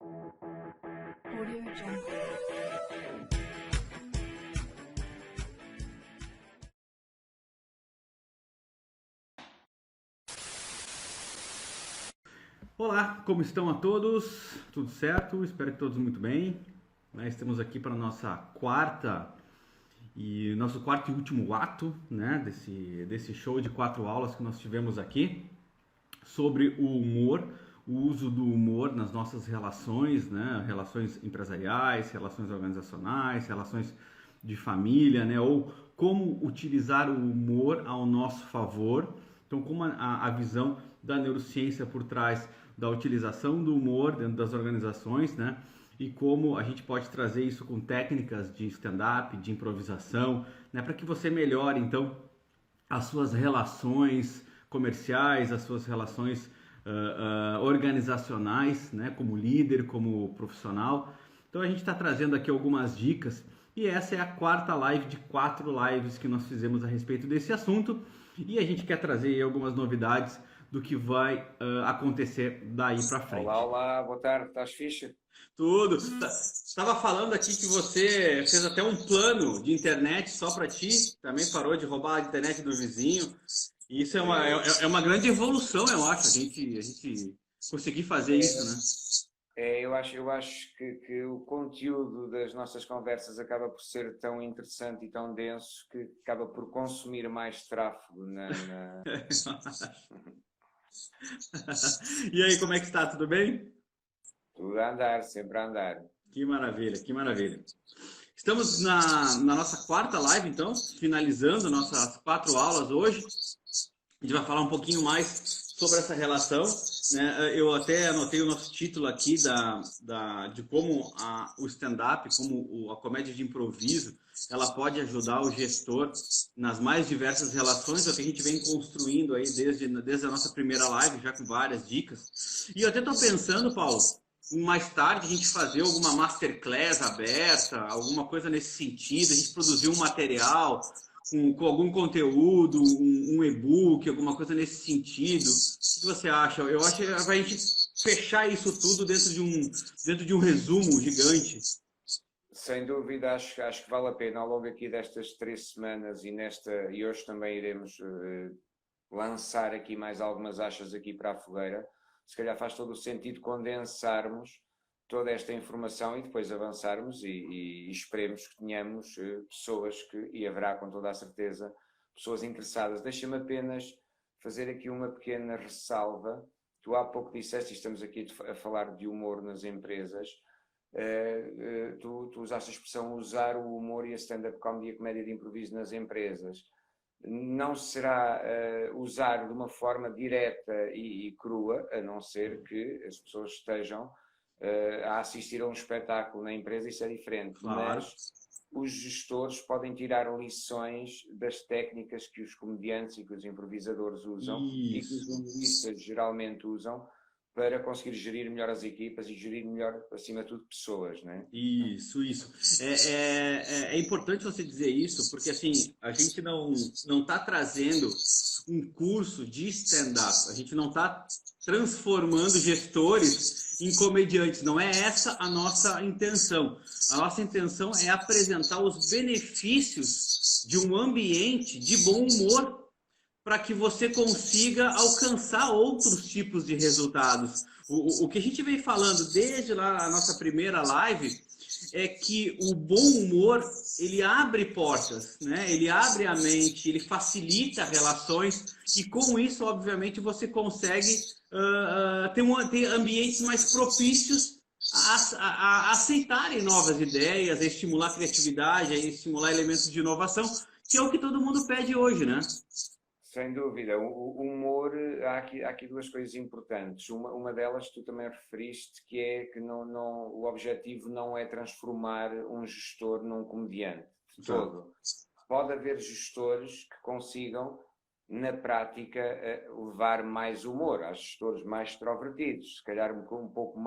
Audio Jungle. Olá, como estão a todos? Tudo certo? Espero que todos muito bem. Estamos aqui para a nossa nosso quarto e último ato, né, desse show de 4 aulas que nós tivemos aqui sobre o humor, o uso do humor nas nossas relações, né, relações empresariais, relações organizacionais, relações de família, né, ou como utilizar o humor ao nosso favor. Então, como a visão da neurociência por trás da utilização do humor dentro das organizações, né? E como a gente pode trazer isso com técnicas de stand-up, de improvisação, né? Para que você melhore, então, as suas relações comerciais, as suas relações organizacionais, né? Como líder, como profissional. Então, a gente está trazendo aqui algumas dicas e essa é a quarta live de 4 lives que nós fizemos a respeito desse assunto e a gente quer trazer aí algumas novidades do que vai acontecer daí para frente. Olá, olá, boa tarde, estás fixe? Tudo. Estava falando aqui que você fez até um plano de internet só para ti, também parou de roubar a internet do vizinho. E isso é uma grande evolução, eu acho, a gente conseguir fazer isso, né? Eu acho que o conteúdo das nossas conversas acaba por ser tão interessante e tão denso que acaba por consumir mais tráfego E aí, como é que está? Tudo bem? tudo a andar, sempre a andar. Que maravilha, que maravilha. Estamos na nossa quarta live, então, finalizando nossas 4 aulas hoje. A gente vai falar um pouquinho mais sobre essa relação, né? Eu até anotei o nosso título aqui de como o stand-up, como a comédia de improviso, ela pode ajudar o gestor nas mais diversas relações, é o que a gente vem construindo aí desde a nossa primeira live, já com várias dicas. E eu até estou pensando, Paulo, mais tarde a gente fazer alguma masterclass aberta, alguma coisa nesse sentido, a gente produzir um material com algum conteúdo, um e-book, alguma coisa nesse sentido. O que você acha? Eu acho que vai a gente fechar isso tudo dentro de um resumo gigante. Sem dúvida, acho que vale a pena ao longo aqui destas 3 semanas e hoje também iremos lançar aqui mais algumas achas aqui para a fogueira. Se calhar faz todo o sentido condensarmos toda esta informação e depois avançarmos e esperemos que tenhamos pessoas e haverá com toda a certeza pessoas interessadas. Deixa-me apenas fazer aqui uma pequena ressalva. Tu há pouco disseste, e estamos aqui a falar de humor nas empresas, tu usaste a expressão usar o humor e a stand-up comedy e a comédia de improviso nas empresas. Não será usar de uma forma direta e crua, a não ser que as pessoas estejam a assistir a um espetáculo na empresa, isso é diferente, Claro. mas os gestores podem tirar lições das técnicas que os comediantes e que os improvisadores usam e que os Isso. humoristas geralmente usam para conseguir gerir melhor as equipas e gerir melhor, acima de tudo, pessoas, não é? Isso. É importante você dizer isso, porque assim, a gente não está trazendo um curso de stand-up, a gente não está transformando gestores em comediantes, não é essa a nossa intenção. A nossa intenção é apresentar os benefícios de um ambiente de bom humor para que você consiga alcançar outros tipos de resultados. O que a gente vem falando desde lá a nossa primeira live é que o bom humor ele abre portas, né? Ele abre a mente, ele facilita relações e com isso, obviamente, você consegue ter ambientes mais propícios a aceitarem novas ideias, a estimular a criatividade, a estimular elementos de inovação, que é o que todo mundo pede hoje, né? Sem dúvida, o humor, há aqui duas coisas importantes. Uma delas tu também referiste, que é que o objetivo não é transformar um gestor num comediante, de Exato. todo. Pode haver gestores que consigam, na prática, levar mais humor. Há gestores mais extrovertidos, se calhar um pouco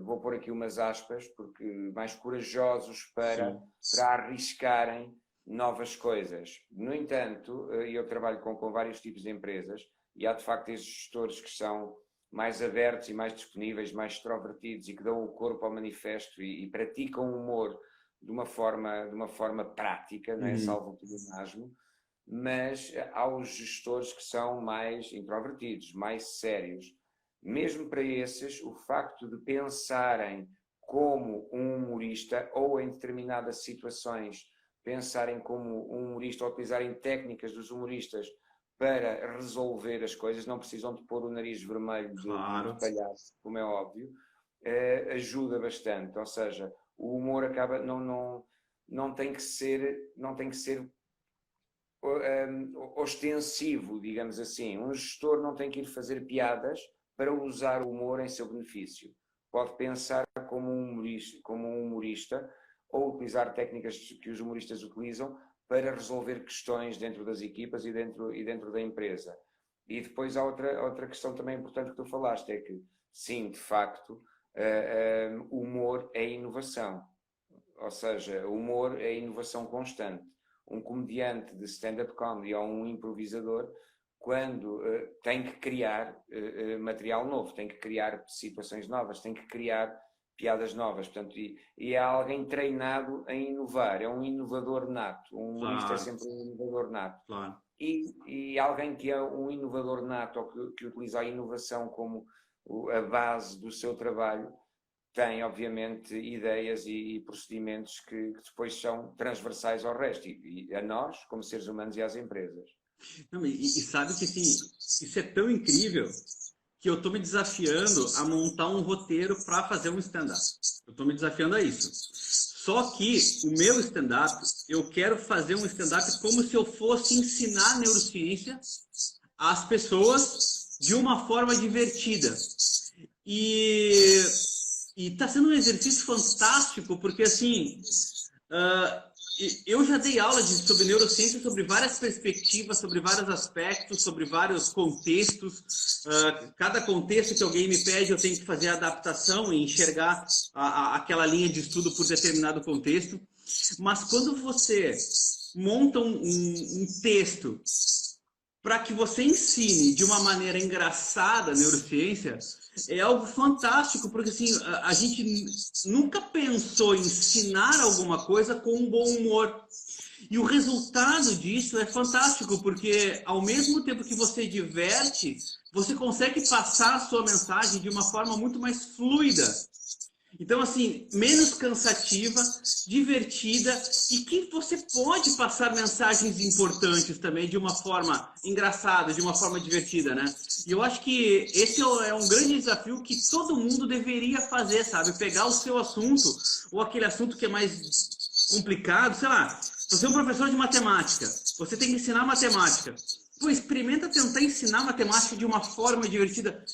vou pôr aqui umas aspas, porque mais corajosos para, Sim. para arriscarem novas coisas. No entanto, eu trabalho com vários tipos de empresas e há de facto esses gestores que são mais abertos e mais disponíveis, mais extrovertidos e que dão o corpo ao manifesto e praticam o humor de uma forma prática, não é? Salvo o pleonasmo, mas há os gestores que são mais introvertidos, mais sérios. Mesmo para esses, o facto de pensarem como um humorista ou em determinadas situações pensarem como um humorista ou utilizarem técnicas dos humoristas para resolver as coisas, não precisam de pôr o nariz vermelho de palhaço, como é óbvio, ajuda bastante. Ou seja, o humor acaba, não tem que ser ostensivo, digamos assim. Um gestor não tem que ir fazer piadas para usar o humor em seu benefício. Pode pensar como um humorista ou utilizar técnicas que os humoristas utilizam para resolver questões dentro das equipas e dentro da empresa. E depois há outra questão também importante que tu falaste, é que, sim, de facto, o humor é inovação. Ou seja, o humor é inovação constante. Um comediante de stand-up comedy ou um improvisador, quando tem que criar material novo, tem que criar situações novas, tem que criar piadas novas, portanto, e é alguém treinado a inovar, é um inovador nato, um humorista é sempre um inovador nato. Claro. E alguém que é um inovador nato ou que utiliza a inovação como a base do seu trabalho, tem, obviamente, ideias e procedimentos que depois são transversais ao resto, e a nós, como seres humanos, e às empresas. Não, e sabe que assim, isso é tão incrível que eu estou me desafiando a montar um roteiro para fazer um stand-up. Eu estou me desafiando a isso. Só que o meu stand-up, eu quero fazer um stand-up como se eu fosse ensinar neurociência às pessoas de uma forma divertida. E está sendo um exercício fantástico, porque assim, eu já dei aula sobre neurociência, sobre várias perspectivas, sobre vários aspectos, sobre vários contextos. Cada contexto que alguém me pede, eu tenho que fazer a adaptação e enxergar aquela linha de estudo por determinado contexto. Mas quando você monta um texto para que você ensine de uma maneira engraçada a neurociência, é algo fantástico, porque assim, a gente nunca pensou em ensinar alguma coisa com um bom humor. E o resultado disso é fantástico, porque ao mesmo tempo que você diverte, você consegue passar a sua mensagem de uma forma muito mais fluida. Então, assim, menos cansativa, divertida e que você pode passar mensagens importantes também de uma forma engraçada, de uma forma divertida, né? E eu acho que esse é um grande desafio que todo mundo deveria fazer, sabe? Pegar o seu assunto, ou aquele assunto que é mais complicado, sei lá, você é um professor de matemática, você tem que ensinar matemática. Pô, experimenta tentar ensinar matemática de uma forma divertida.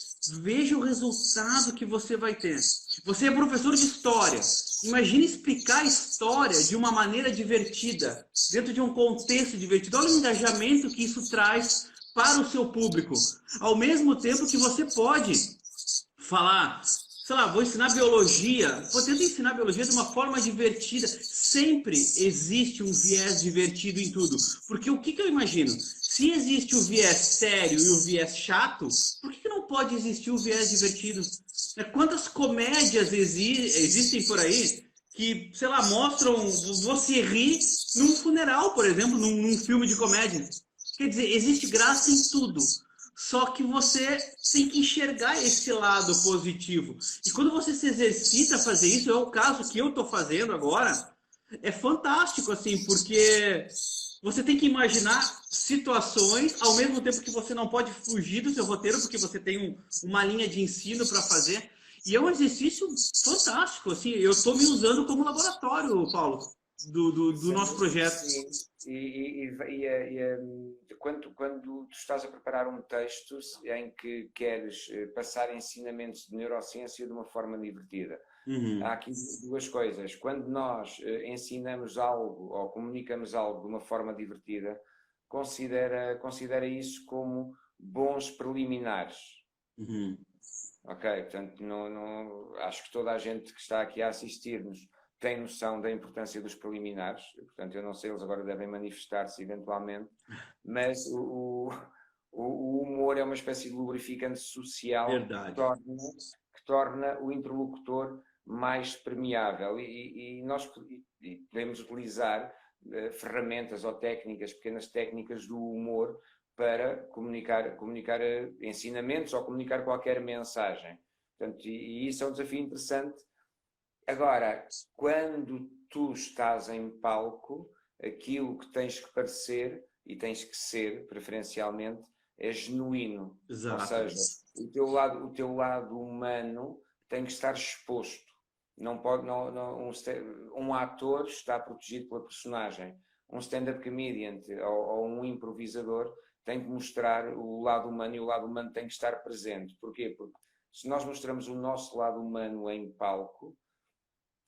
Veja o resultado que você vai ter. Você é professor de história. Imagine explicar a história de uma maneira divertida, dentro de um contexto divertido. Olha o engajamento que isso traz para o seu público. Ao mesmo tempo que você pode falar, sei lá, vou ensinar biologia. Vou tentar ensinar biologia de uma forma divertida. Sempre existe um viés divertido em tudo. Porque o que eu imagino? Se existe o viés sério e o viés chato, por que não pode existir o viés divertido? Quantas comédias existem por aí que, sei lá, mostram você rir num funeral, por exemplo, num filme de comédia? Quer dizer, existe graça em tudo. Só que você tem que enxergar esse lado positivo. E quando você se exercita a fazer isso, é o caso que eu estou fazendo agora, é fantástico, assim, porque você tem que imaginar situações, ao mesmo tempo que você não pode fugir do seu roteiro, porque você tem uma linha de ensino para fazer. E é um exercício fantástico, assim, eu estou me usando como laboratório, Paulo, do nosso projeto. Sim. Quando tu estás a preparar um texto em que queres passar ensinamentos de neurociência de uma forma divertida, há aqui duas coisas. Quando nós ensinamos algo ou comunicamos algo de uma forma divertida, considera isso como bons preliminares. Ok? Portanto, acho que toda a gente que está aqui a assistir-nos tem noção da importância dos preliminares. Portanto, eu não sei, eles agora devem manifestar-se eventualmente, mas o humor humor é uma espécie de lubrificante social Verdade. que torna o interlocutor mais permeável e nós podemos utilizar ferramentas ou técnicas, pequenas técnicas do humor para comunicar ensinamentos ou comunicar qualquer mensagem. Portanto, e isso é um desafio interessante. Agora, quando tu estás em palco, aquilo que tens que parecer e tens que ser, preferencialmente, é genuíno. Exato. Ou seja, o teu lado humano tem que estar exposto. Não pode, um ator está protegido pela personagem. Um stand-up comedian ou um improvisador tem que mostrar o lado humano e o lado humano tem que estar presente. Porquê? Porque se nós mostramos o nosso lado humano em palco,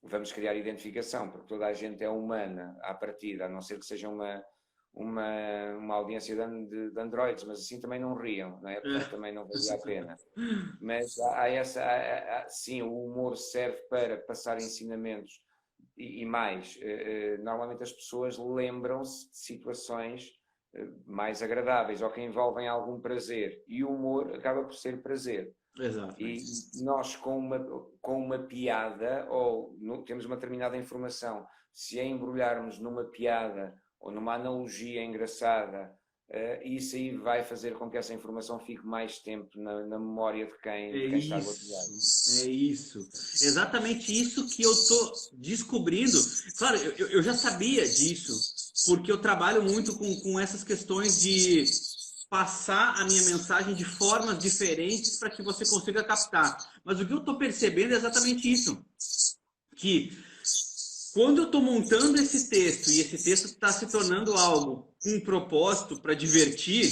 vamos criar identificação, porque toda a gente é humana à partida, a não ser que seja uma audiência de androides, mas assim também não riam, não é? Portanto, também não valia a pena. Mas sim, o humor serve para passar ensinamentos e mais. Normalmente as pessoas lembram-se de situações mais agradáveis ou que envolvem algum prazer, e o humor acaba por ser prazer. Exato. E nós com uma piada, ou temos uma determinada informação, se a embrulharmos numa piada ou numa analogia engraçada, isso aí vai fazer com que essa informação fique mais tempo na memória de quem está do outro lado. É isso. Exatamente isso que eu estou descobrindo. Claro, eu já sabia disso, porque eu trabalho muito com essas questões de passar a minha mensagem de formas diferentes para que você consiga captar. Mas o que eu estou percebendo é exatamente isso. Que quando eu estou montando esse texto e esse texto está se tornando algo com um propósito para divertir,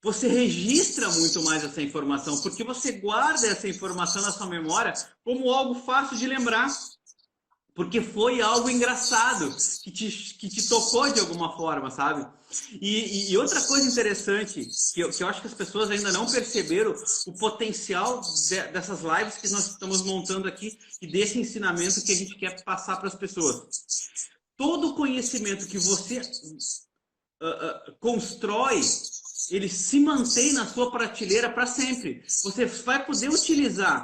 você registra muito mais essa informação, porque você guarda essa informação na sua memória como algo fácil de lembrar. Porque foi algo engraçado, que te tocou de alguma forma, sabe? E outra coisa interessante, que eu acho que as pessoas ainda não perceberam o potencial dessas lives que nós estamos montando aqui e desse ensinamento que a gente quer passar para as pessoas. Todo conhecimento que você constrói, ele se mantém na sua prateleira para sempre. Você vai poder utilizar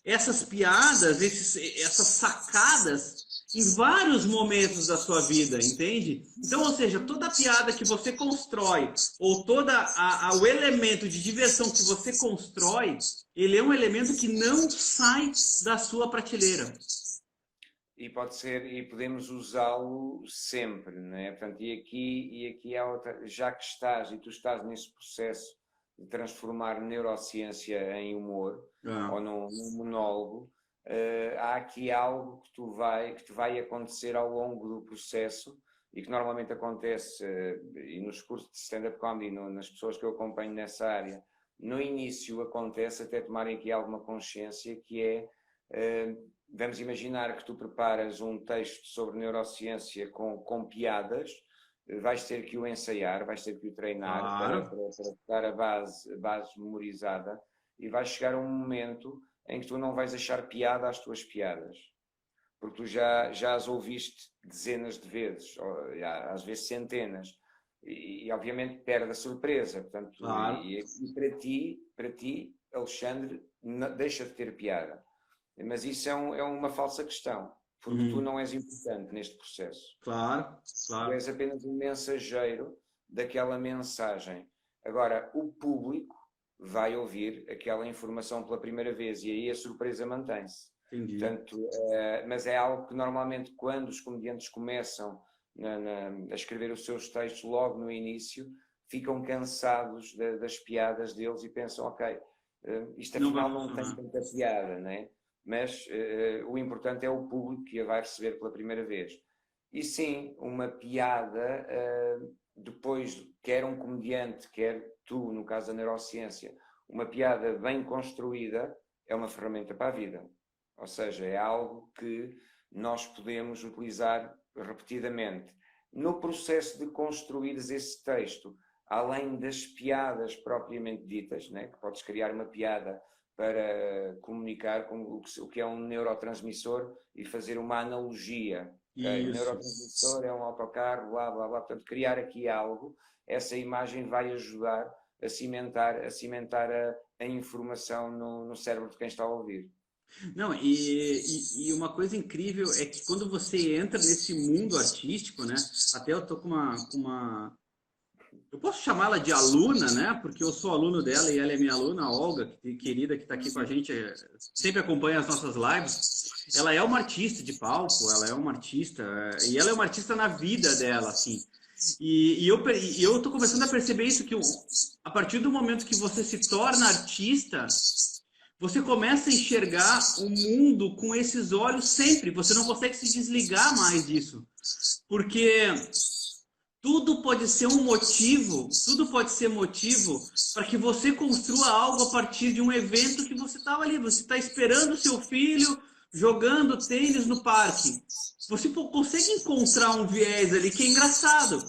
essas piadas, essas sacadas em vários momentos da sua vida, entende? Então, ou seja, toda piada que você constrói ou todo o elemento de diversão que você constrói, ele é um elemento que não sai da sua prateleira. E pode ser, e podemos usá-lo sempre, não é? Portanto, e aqui há outra, já que tu estás nesse processo de transformar neurociência em humor, ou num monólogo, há aqui algo que te vai acontecer ao longo do processo e que normalmente acontece, e nos cursos de stand-up comedy, nas pessoas que eu acompanho nessa área, no início acontece até tomarem aqui alguma consciência, que é, vamos imaginar que tu preparas um texto sobre neurociência com piadas, vais ter que o ensaiar, vais ter que o treinar para dar a base memorizada, e vai chegar um momento em que tu não vais achar piada às tuas piadas, porque tu já as ouviste dezenas de vezes, ou às vezes centenas, e obviamente perde a surpresa. Portanto, e para ti, Alexandre, deixa de ter piada. Mas isso é uma falsa questão, porque tu não és importante neste processo. Claro. Tu és apenas um mensageiro daquela mensagem. Agora, o público vai ouvir aquela informação pela primeira vez e aí a surpresa mantém-se. Portanto, mas é algo que normalmente quando os comediantes começam a escrever os seus textos logo no início, ficam cansados das piadas deles e pensam, ok, isto afinal não tem tanta piada, não é? Mas o importante é o público que a vai receber pela primeira vez. E sim, uma piada, depois, quer um comediante, quer tu, no caso da neurociência, uma piada bem construída é uma ferramenta para a vida. Ou seja, é algo que nós podemos utilizar repetidamente. No processo de construires esse texto, além das piadas propriamente ditas, né, que podes criar uma piada para comunicar com o que é um neurotransmissor e fazer uma analogia. Okay? O neurotransmissor é um autocarro, blá, blá, blá. Portanto, criar aqui algo, essa imagem vai ajudar a cimentar a informação no cérebro de quem está a ouvir. Não, e uma coisa incrível é que quando você entra nesse mundo artístico, né? Até eu tô com uma eu posso chamá-la de aluna, né? Porque eu sou aluno dela e ela é minha aluna, a Olga, querida, que está aqui com a gente, sempre acompanha as nossas lives. Ela é uma artista de palco, ela é uma artista, e ela é uma artista na vida dela, assim. E eu tô começando a perceber isso, que a partir do momento que você se torna artista, você começa a enxergar o mundo com esses olhos sempre. Você não consegue se desligar mais disso. Porque tudo pode ser um motivo, tudo pode ser motivo para que você construa algo a partir de um evento que você estava ali. Você está esperando o seu filho jogando tênis no parque. Você consegue encontrar um viés ali que é engraçado.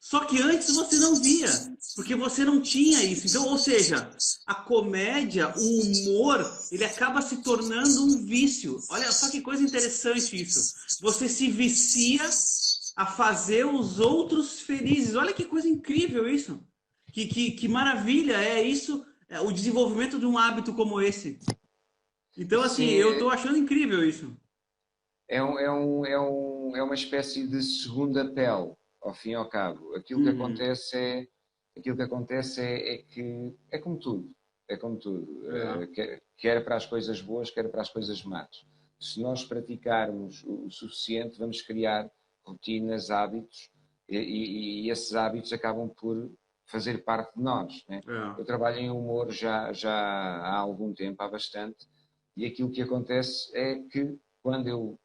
Só que antes você não via, porque você não tinha isso. Então, ou seja, a comédia, o humor, ele acaba se tornando um vício. Olha só que coisa interessante isso. Você se vicia a fazer os outros felizes. Olha que coisa incrível isso. Que maravilha é isso, o desenvolvimento de um hábito como esse. Então, assim, Sim, eu estou achando incrível isso. é uma espécie de segunda pele, ao fim e ao cabo. Uhum. Aquilo que acontece é que é como tudo. É como tudo. É. Quer para as coisas boas, quer para as coisas más. Se nós praticarmos o suficiente, vamos criar rotinas, hábitos, e esses hábitos acabam por fazer parte de nós, né? É. Eu trabalho em humor já há algum tempo, há bastante, e aquilo que acontece é que quando eu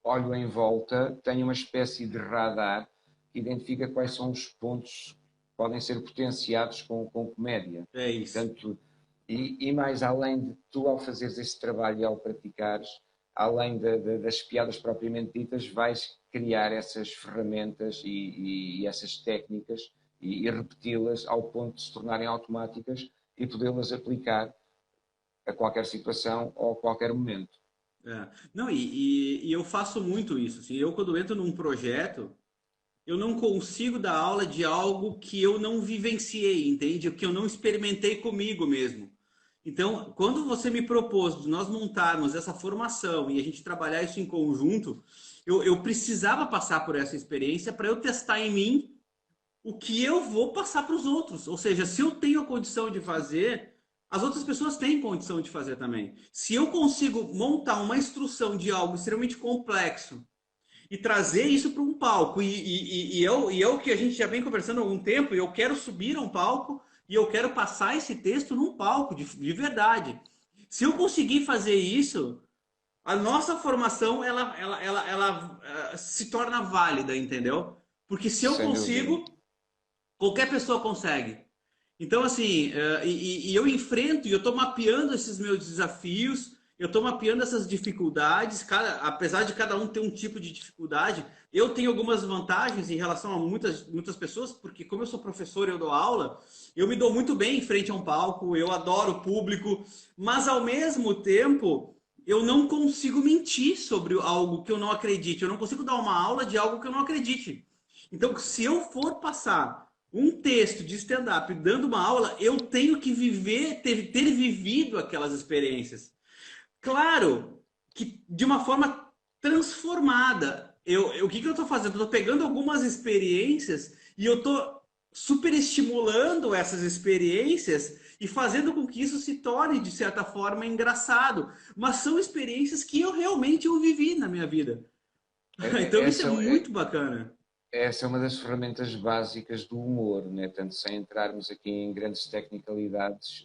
olho em volta, tenho uma espécie de radar que identifica quais são os pontos que podem ser potenciados com comédia. É isso. Portanto, e mais além de tu, ao fazeres esse trabalho e ao praticares, além das piadas propriamente ditas, vais criar essas ferramentas e essas técnicas e repeti-las ao ponto de se tornarem automáticas e podê-las aplicar a qualquer situação ou a qualquer momento. É. Não, e eu faço muito isso. Assim, eu, quando entro num projeto, eu não consigo dar aula de algo que eu não vivenciei, entende? Que eu não experimentei comigo mesmo. Então, quando você me propôs de nós montarmos essa formação e a gente trabalhar isso em conjunto, eu precisava passar por essa experiência para eu testar em mim o que eu vou passar para os outros. Ou seja, se eu tenho a condição de fazer, as outras pessoas têm condição de fazer também. Se eu consigo montar uma instrução de algo extremamente complexo e trazer isso para um palco, e é o que a gente já vem conversando há algum tempo, e eu quero subir a um palco e eu quero passar esse texto num palco, de verdade. Se eu conseguir fazer isso, a nossa formação ela se torna válida, entendeu? Porque se eu Sem dúvida. consigo, qualquer pessoa consegue. Então, assim, e eu enfrento e eu estou mapeando esses meus desafios, eu estou mapeando essas dificuldades, apesar de cada um ter um tipo de dificuldade, eu tenho algumas vantagens em relação a muitas pessoas, porque como eu sou professor e eu dou aula, eu me dou muito bem em frente a um palco, eu adoro o público, mas ao mesmo tempo eu não consigo mentir sobre algo que eu não acredite, eu não consigo dar uma aula de algo que eu não acredite. Então, se eu for passar um texto de stand-up dando uma aula, eu tenho que ter vivido aquelas experiências. Claro que de uma forma transformada. O que eu estou fazendo? Eu estou pegando algumas experiências e eu estou superestimulando essas experiências e fazendo com que isso se torne, de certa forma, engraçado. Mas são experiências que eu vivi na minha vida. Então isso é Essa, muito bacana. essa é uma das ferramentas básicas do humor, né? Tanto sem entrarmos aqui em grandes tecnicalidades,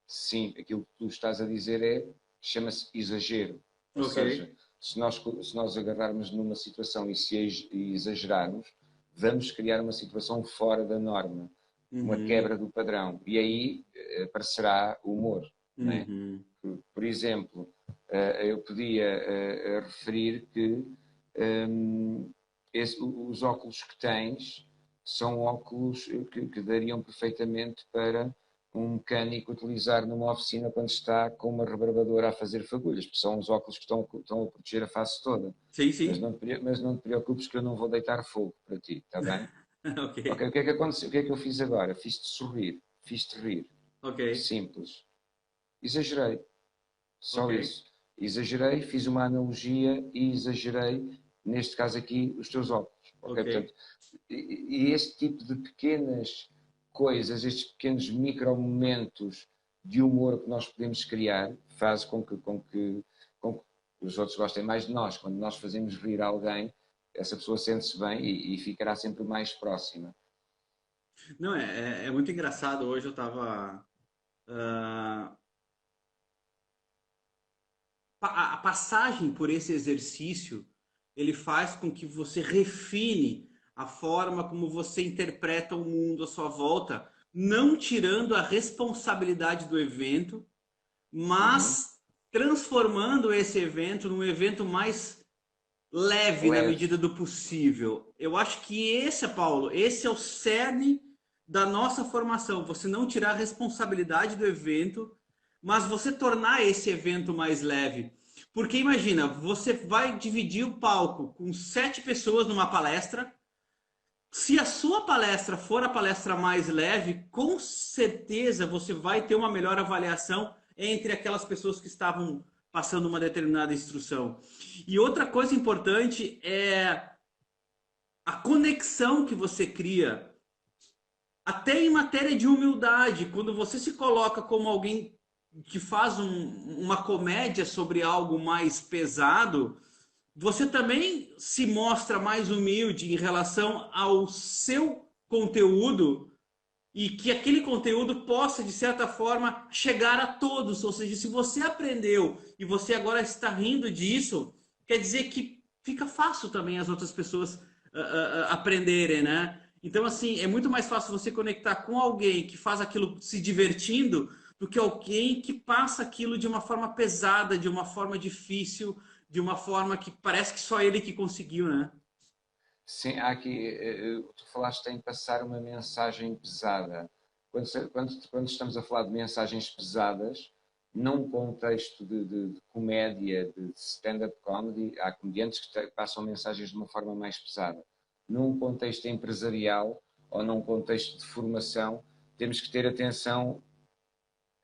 sim, aquilo que tu estás a dizer chama-se exagero. Ou Ok. seja, se nós agarrarmos numa situação e se exagerarmos, vamos criar uma situação fora da norma, uma Uhum. quebra do padrão. E aí aparecerá o humor, né? Uhum. Por exemplo, eu podia referir que os óculos que tens são óculos que dariam perfeitamente para um mecânico utilizar numa oficina quando está com uma rebarbadora a fazer fagulhas, porque são os óculos que estão a proteger a face toda. Sim, Mas sim. não te preocupes que eu não vou deitar fogo para ti, está bem? Ok, Ok, o que é que aconteceu? O que é que eu fiz agora? Fiz-te sorrir, fiz-te rir. ok, Simples. Exagerei. ok, Só isso. Exagerei, fiz uma analogia e exagerei, neste caso aqui, os teus óculos. Ok? ok. Portanto, e este tipo de pequenas coisas, estes pequenos micromomentos de humor que nós podemos criar, faz com que os outros gostem mais de nós. Quando nós fazemos rir alguém, essa pessoa sente-se bem e ficará sempre mais próxima. Não, é muito engraçado. Hoje eu estava. A passagem por esse exercício, ele faz com que você refine a forma como você interpreta o mundo à sua volta, não tirando a responsabilidade do evento, Uhum. mas transformando esse evento num evento mais leve na Leve. medida do possível. Eu acho que esse, Paulo, esse é o cerne da nossa formação. Você não tirar a responsabilidade do evento, mas você tornar esse evento mais leve. Porque imagina, você vai dividir o palco com 7 pessoas numa palestra. Se a sua palestra for a palestra mais leve, com certeza você vai ter uma melhor avaliação entre aquelas pessoas que estavam passando uma determinada instrução. E outra coisa importante é a conexão que você cria, até em matéria de humildade, quando você se coloca como alguém que faz uma comédia sobre algo mais pesado, você também se mostra mais humilde em relação ao seu conteúdo e que aquele conteúdo possa, de certa forma, chegar a todos. Ou seja, se você aprendeu e você agora está rindo disso, quer dizer que fica fácil também as outras pessoas aprenderem, né? Então, assim, é muito mais fácil você conectar com alguém que faz aquilo se divertindo do que alguém que passa aquilo de uma forma pesada, de uma forma difícil, de uma forma que parece que só ele que conseguiu, né? Sim, há aqui, tu falaste em passar uma mensagem pesada. Quando estamos a falar de mensagens pesadas, num contexto de comédia, de stand-up comedy, há comediantes que passam mensagens de uma forma mais pesada. Num contexto empresarial ou num contexto de formação, temos que ter atenção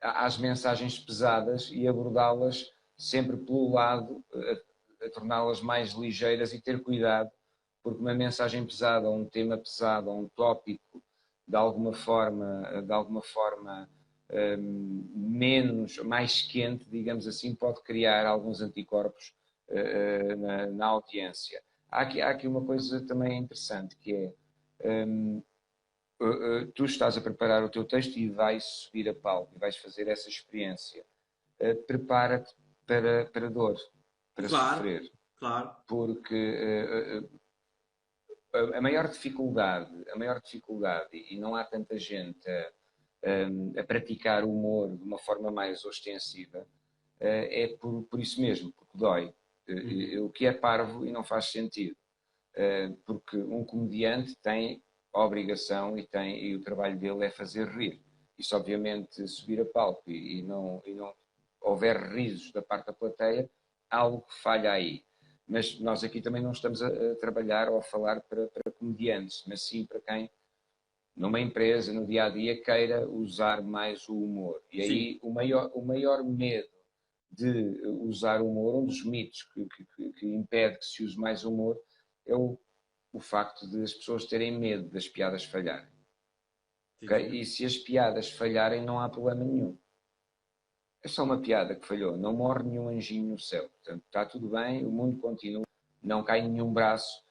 às mensagens pesadas e abordá-las sempre pelo lado, a torná-las mais ligeiras e ter cuidado, porque uma mensagem pesada, ou um tema pesado, ou um tópico de alguma forma menos, mais quente, digamos assim, pode criar alguns anticorpos na audiência. Há aqui uma coisa também interessante, que é tu estás a preparar o teu texto e vais subir a palco e vais fazer essa experiência. Prepara-te para dor, para Claro, sofrer, claro. porque a maior dificuldade, e não há tanta gente a praticar o humor de uma forma mais ostensiva, é por isso mesmo, porque dói. Uhum. O que é parvo e não faz sentido. Porque um comediante tem a obrigação e o trabalho dele é fazer rir. E se obviamente subir a palco e não houver risos da parte da plateia, algo que falha aí. Mas nós aqui também não estamos a trabalhar ou a falar para comediantes, mas sim para quem, numa empresa, no dia a dia, queira usar mais o humor. E Sim. aí o maior medo de usar o humor, um dos mitos que impede que se use mais humor, é o facto de as pessoas terem medo das piadas falharem. Okay? Entendi. E se as piadas falharem, não há problema nenhum. É só uma piada que falhou, não morre nenhum anjinho no céu. Portanto, está tudo bem, o mundo continua, não cai nenhum braço,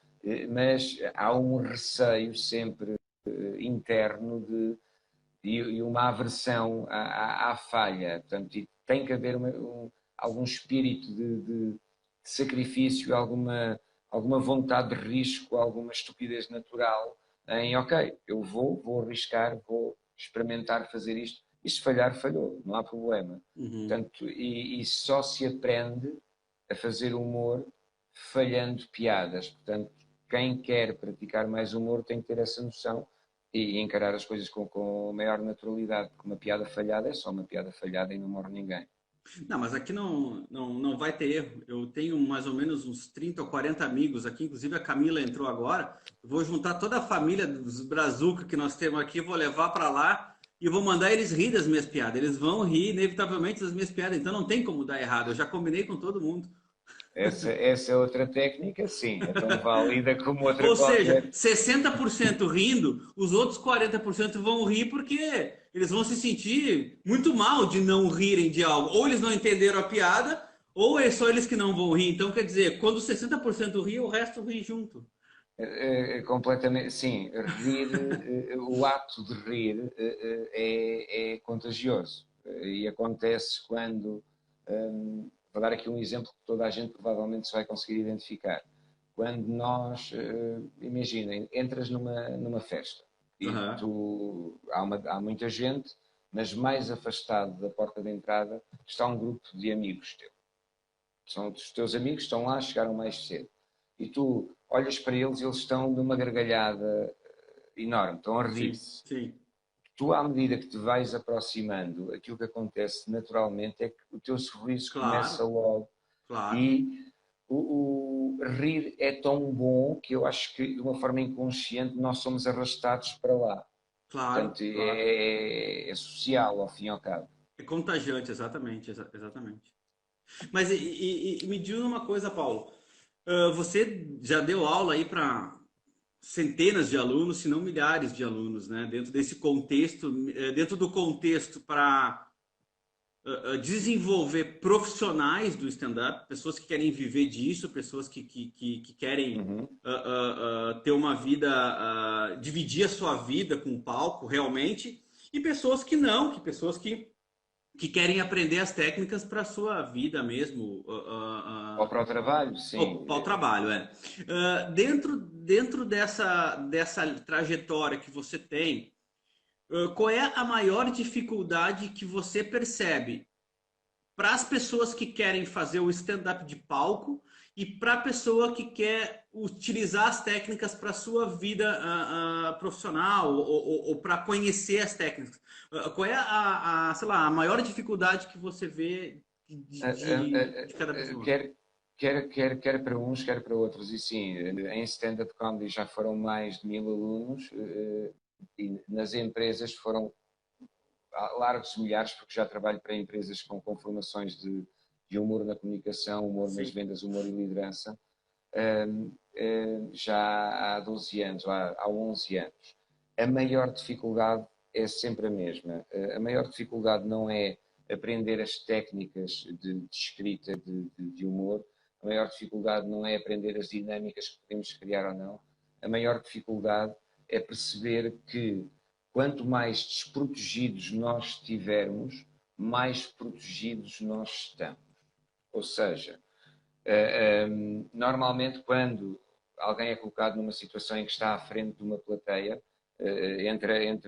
mas há um receio sempre interno e uma aversão à falha. Portanto, tem que haver algum espírito de sacrifício, alguma vontade de risco, alguma estupidez natural em, ok, eu vou arriscar, vou experimentar fazer isto, e se falhar, falhou, não há problema. Uhum. Portanto, e só se aprende a fazer humor falhando piadas. Portanto, quem quer praticar mais humor tem que ter essa noção e encarar as coisas com a maior naturalidade, porque uma piada falhada é só uma piada falhada e não morre ninguém. Não, mas aqui não vai ter erro. Eu tenho mais ou menos uns 30 ou 40 amigos aqui, inclusive a Camila entrou agora. Eu vou juntar toda a família dos Brazuca que nós temos aqui, vou levar para lá e vou mandar eles rir das minhas piadas. Eles vão rir inevitavelmente das minhas piadas, então não tem como dar errado. Eu já combinei com todo mundo. Essa é outra técnica, sim, é tão válida como outra Ou seja, qualquer. 60% rindo, os outros 40% vão rir porque eles vão se sentir muito mal de não rirem de algo. Ou eles não entenderam a piada, ou é só eles que não vão rir. Então, quer dizer, quando 60% ri, o resto ri junto. Completamente, sim, rir, o ato de rir é contagioso e acontece quando, vou dar aqui um exemplo que toda a gente provavelmente se vai conseguir identificar. Quando nós, imaginem, entras numa festa e Uhum. há muita gente, mas mais afastado da porta de entrada está um grupo de amigos teus. São os teus amigos, estão lá, chegaram mais cedo. E tu olhas para eles e eles estão numa gargalhada enorme, estão a Sim, rir-se. sim, Tu, à medida que te vais aproximando, aquilo que acontece naturalmente é que o teu sorriso começa claro, logo. claro, E o rir é tão bom que eu acho que, de uma forma inconsciente, nós somos arrastados para lá. claro, Portanto, claro. é social, ao fim e ao cabo. É contagiante, exatamente, exatamente. Mas e me diz uma coisa, Paulo. Você já deu aula aí para centenas de alunos, se não milhares de alunos, né? Dentro desse contexto, dentro do contexto para desenvolver profissionais do stand-up, pessoas que querem viver disso, pessoas que querem Uhum. ter uma vida, dividir a sua vida com o palco realmente, e pessoas que não, que pessoas que querem aprender as técnicas para a sua vida mesmo, Ou para o trabalho, sim. para o trabalho, é. Dentro dessa trajetória que você tem, qual é a maior dificuldade que você percebe para as pessoas que querem fazer o stand-up de palco e para a pessoa que quer utilizar as técnicas para a sua vida profissional ou para conhecer as técnicas? Qual é sei lá, a maior dificuldade que você vê de cada pessoa? Quer, quer para uns, quer para outros. E sim, em stand-up comedy já foram mais de 1000 alunos e nas empresas foram largos milhares, porque já trabalho para empresas com formações de humor na comunicação, humor nas Sim. vendas, humor e liderança, já há 12 anos, há 11 anos. A maior dificuldade é sempre a mesma. A maior dificuldade não é aprender as técnicas de escrita de humor, a maior dificuldade não é aprender as dinâmicas que podemos criar ou não, a maior dificuldade é perceber que quanto mais desprotegidos nós estivermos, mais protegidos nós estamos. Ou seja, normalmente quando alguém é colocado numa situação em que está à frente de uma plateia, entra em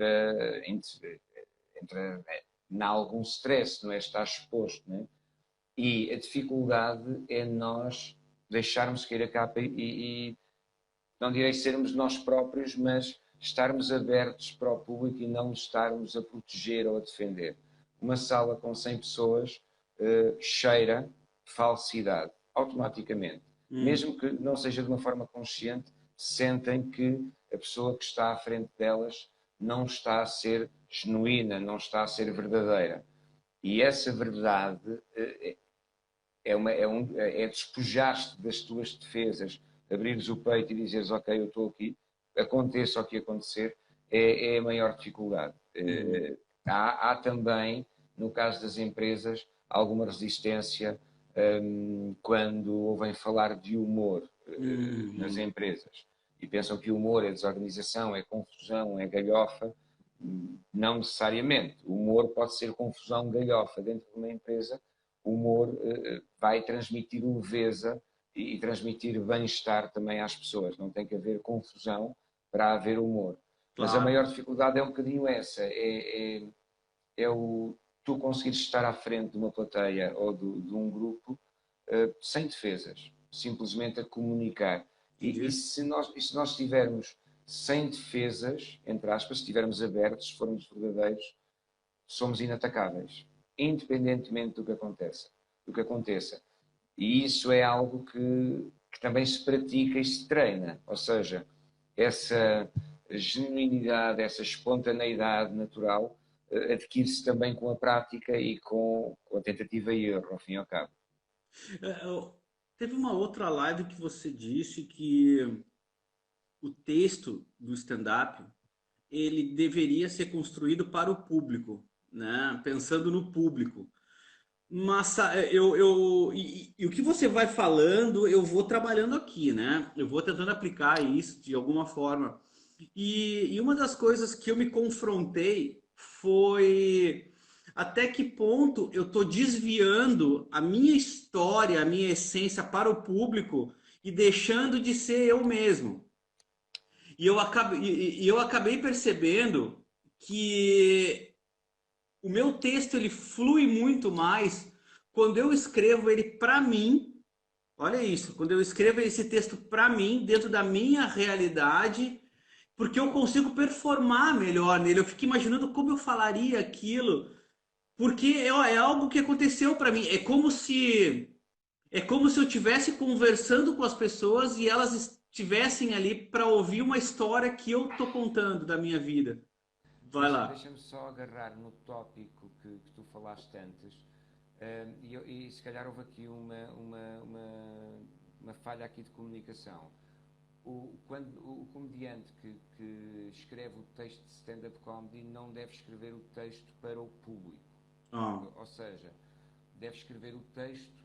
algum stress, não é? Está exposto, não é? E a dificuldade é nós deixarmos cair a capa e não direi sermos nós próprios, mas estarmos abertos para o público e não estarmos a proteger ou a defender. Uma sala com 100 pessoas cheira falsidade, automaticamente. Hum, Mesmo que não seja de uma forma consciente, sentem que a pessoa que está à frente delas não está a ser genuína, não está a ser verdadeira. E essa verdade é despojar-te das tuas defesas, abrires o peito e dizeres, ok, eu estou aqui, aconteça o que acontecer, é a maior dificuldade. uhum, Há também, no caso das empresas, alguma resistência quando ouvem falar de humor nas uhum, empresas e pensam que o humor é desorganização, é confusão, é galhofa. Não necessariamente. O humor pode ser confusão, galhofa. Dentro de uma empresa, o humor vai transmitir leveza e transmitir bem-estar também às pessoas. Não tem que haver confusão para haver humor. Mas a claro. maior dificuldade é um bocadinho essa, tu conseguires estar à frente de uma plateia ou de um grupo sem defesas, simplesmente a comunicar. E Entendi. se nós estivermos sem defesas, entre aspas, se estivermos abertos, se formos verdadeiros, somos inatacáveis. independentemente do que aconteça. E isso é algo que também se pratica e se treina. Ou seja, essa genuinidade, essa espontaneidade natural adquire-se também com a prática e com a tentativa e erro, ao fim e ao cabo. Teve uma outra live que você disse que o texto do stand-up ele deveria ser construído para o público, né? Pensando no público. Mas e o que você vai falando, eu vou trabalhando aqui, né? Eu vou tentando aplicar isso de alguma forma. E uma das coisas que eu me confrontei foi até que ponto eu estou desviando a minha história, a minha essência para o público e deixando de ser eu mesmo. E eu acabei percebendo que o meu texto ele flui muito mais quando eu escrevo ele para mim. Olha isso, quando eu escrevo esse texto para mim, dentro da minha realidade, porque eu consigo performar melhor nele. Eu fico imaginando como eu falaria aquilo, porque é algo que aconteceu para mim. É como se eu estivesse conversando com as pessoas e elas estivessem ali para ouvir uma história que eu tô contando da minha vida. Vai lá. Deixa-me só agarrar no tópico que tu falaste antes. E se calhar houve aqui uma falha aqui de comunicação. Quando o comediante que escreve o texto de stand-up comedy não deve escrever o texto para o público. Ou seja, deve escrever o texto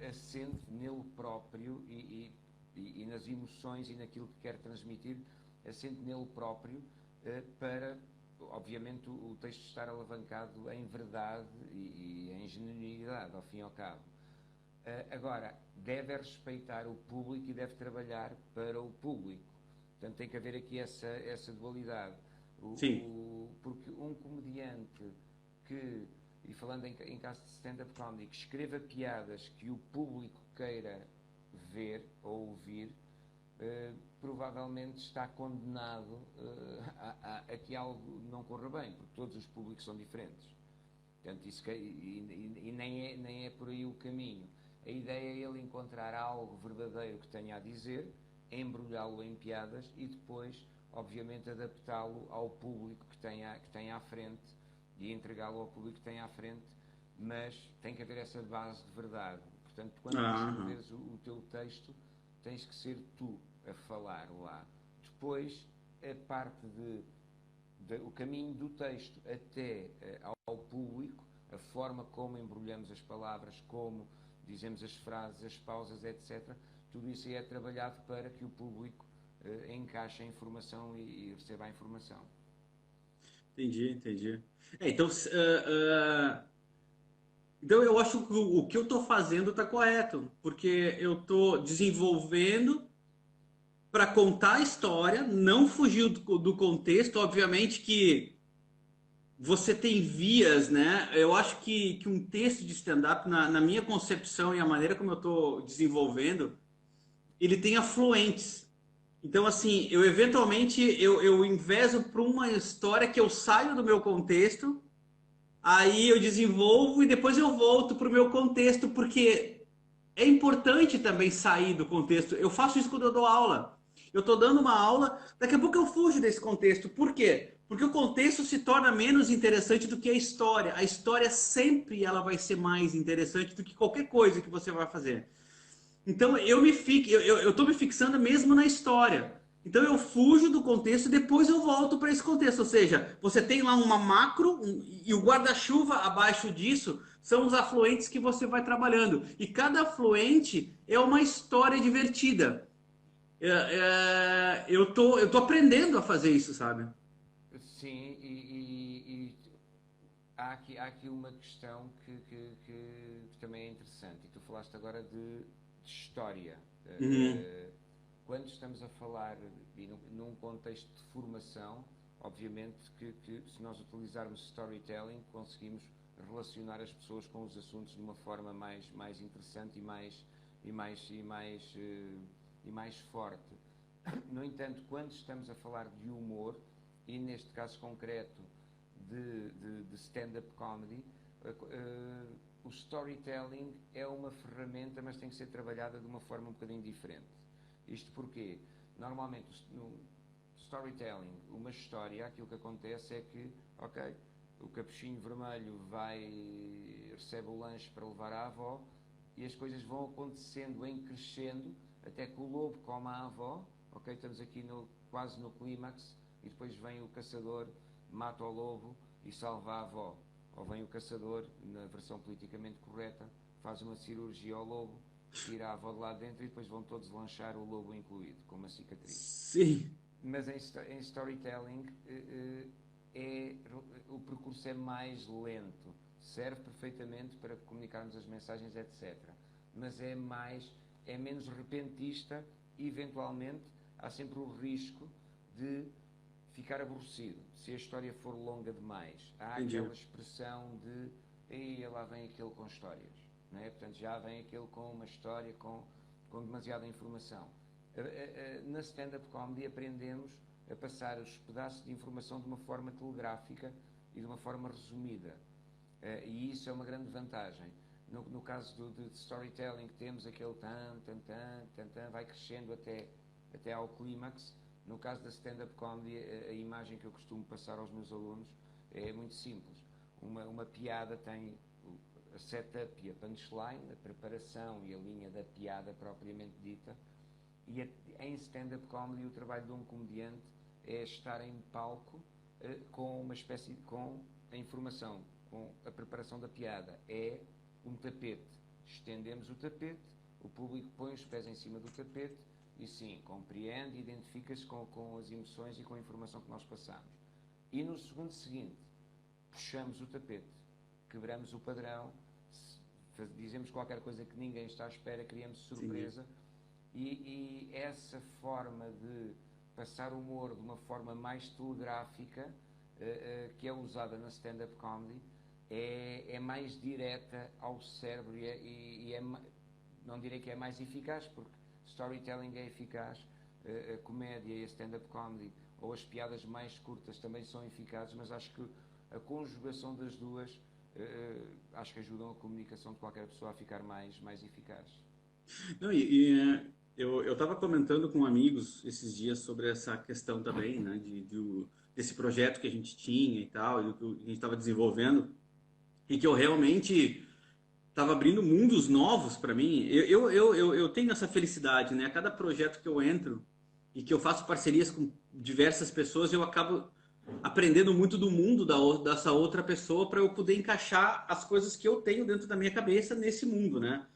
assente nele próprio e nas emoções e naquilo que quer transmitir, assente nele próprio para, obviamente, o texto estar alavancado em verdade e em genuinidade, ao fim e ao cabo. Agora, deve respeitar o público e deve trabalhar para o público. Portanto, tem que haver aqui essa dualidade. Sim. Porque um comediante que, e falando em caso de stand-up comedy, que escreva piadas que o público queira ver ou ouvir, provavelmente está condenado a que algo não corra bem, porque todos os públicos são diferentes. Portanto, e nem é por aí o caminho. A ideia é ele encontrar algo verdadeiro que tenha a dizer, embrulhá-lo em piadas e depois, obviamente, adaptá-lo ao público que tem à frente e entregá-lo ao público que tem à frente, mas tem que haver essa base de verdade. Portanto, quando escreves o teu texto, tens que ser tu a falar lá. Depois, a parte o caminho do texto até ao público, a forma como embrulhamos as palavras, como dizemos as frases, as pausas, etc. Tudo isso é trabalhado para que o público encaixe a informação e receba a informação. Entendi. Então eu acho que o que eu estou fazendo está correto, porque eu estou desenvolvendo para contar a história, não fugir do contexto. Obviamente que você tem vias, né? Eu acho que um texto de stand-up, na minha concepção e a maneira como eu estou desenvolvendo, ele tem afluentes. Então, assim, eu eventualmente eu enveso para uma história que eu saio do meu contexto, aí eu desenvolvo e depois eu volto para o meu contexto, porque é importante também sair do contexto. Eu faço isso quando eu dou aula. Eu estou dando uma aula, daqui a pouco eu fujo desse contexto. Por quê? Porque o contexto se torna menos interessante do que a história. A história sempre ela vai ser mais interessante do que qualquer coisa que você vai fazer. Então eu estou me fixando mesmo na história. Então eu fujo do contexto e depois eu volto para esse contexto. Ou seja, você tem lá uma macro e o guarda-chuva abaixo disso são os afluentes que você vai trabalhando. E cada afluente é uma história divertida. Eu tô aprendendo a fazer isso, sabe? Sim, e há aqui uma questão que também é interessante. E tu falaste agora de história. Uhum. Quando estamos a falar num contexto de formação, obviamente que se nós utilizarmos storytelling, conseguimos relacionar as pessoas com os assuntos de uma forma mais interessante e mais forte. No entanto, quando estamos a falar de humor, e neste caso concreto de stand-up comedy, o storytelling é uma ferramenta, mas tem que ser trabalhada de uma forma um bocadinho diferente. Isto porque, normalmente, no storytelling, uma história, aquilo que acontece é que, ok, o capuchinho vermelho recebe o lanche para levar à avó e as coisas vão acontecendo em crescendo até que o lobo come a avó, ok, estamos aqui quase no clímax, e depois vem o caçador, mata o lobo e salva a avó. Ou vem o caçador, na versão politicamente correta, faz uma cirurgia ao lobo, tira a avó de lá dentro e depois vão todos lanchar, o lobo incluído, com uma cicatriz. Sim. Mas em storytelling o percurso é mais lento, serve perfeitamente para comunicarmos as mensagens, etc. Mas é menos repentista e eventualmente há sempre o risco de ficar aborrecido. Se a história for longa demais, há aquela expressão de "Ei, lá vem aquele com histórias", não é? Portanto, já vem aquele com uma história, com demasiada informação. Na stand-up comedy aprendemos a passar os pedaços de informação de uma forma telegráfica e de uma forma resumida. E isso é uma grande vantagem. No caso de storytelling, temos aquele tan, vai crescendo até ao clímax. No caso da stand-up comedy, a imagem que eu costumo passar aos meus alunos é muito simples. Uma piada tem a setup e a punchline, a preparação e a linha da piada propriamente dita. E em stand-up comedy, o trabalho de um comediante é estar em palco com a informação, com a preparação da piada. É um tapete. Estendemos o tapete, o público põe os pés em cima do tapete e sim, compreende e identifica-se com as emoções e com a informação que nós passamos. E no segundo seguinte, puxamos o tapete, quebramos o padrão, dizemos qualquer coisa que ninguém está à espera, criamos surpresa. E essa forma de passar o humor de uma forma mais telegráfica, que é usada na stand-up comedy, é mais direta ao cérebro não direi que é mais eficaz, porque storytelling é eficaz, a comédia e a stand-up comedy, ou as piadas mais curtas também são eficazes, mas acho que a conjugação das duas acho que ajudam a comunicação de qualquer pessoa a ficar mais eficaz. Não, eu estava comentando com amigos esses dias sobre essa questão também, né, desse projeto que a gente tinha e tal, e do que a gente estava desenvolvendo, e que eu realmente estava abrindo mundos novos para mim. Eu tenho essa felicidade, né? A cada projeto que eu entro e que eu faço parcerias com diversas pessoas, eu acabo aprendendo muito do mundo dessa outra pessoa para eu poder encaixar as coisas que eu tenho dentro da minha cabeça nesse mundo, né?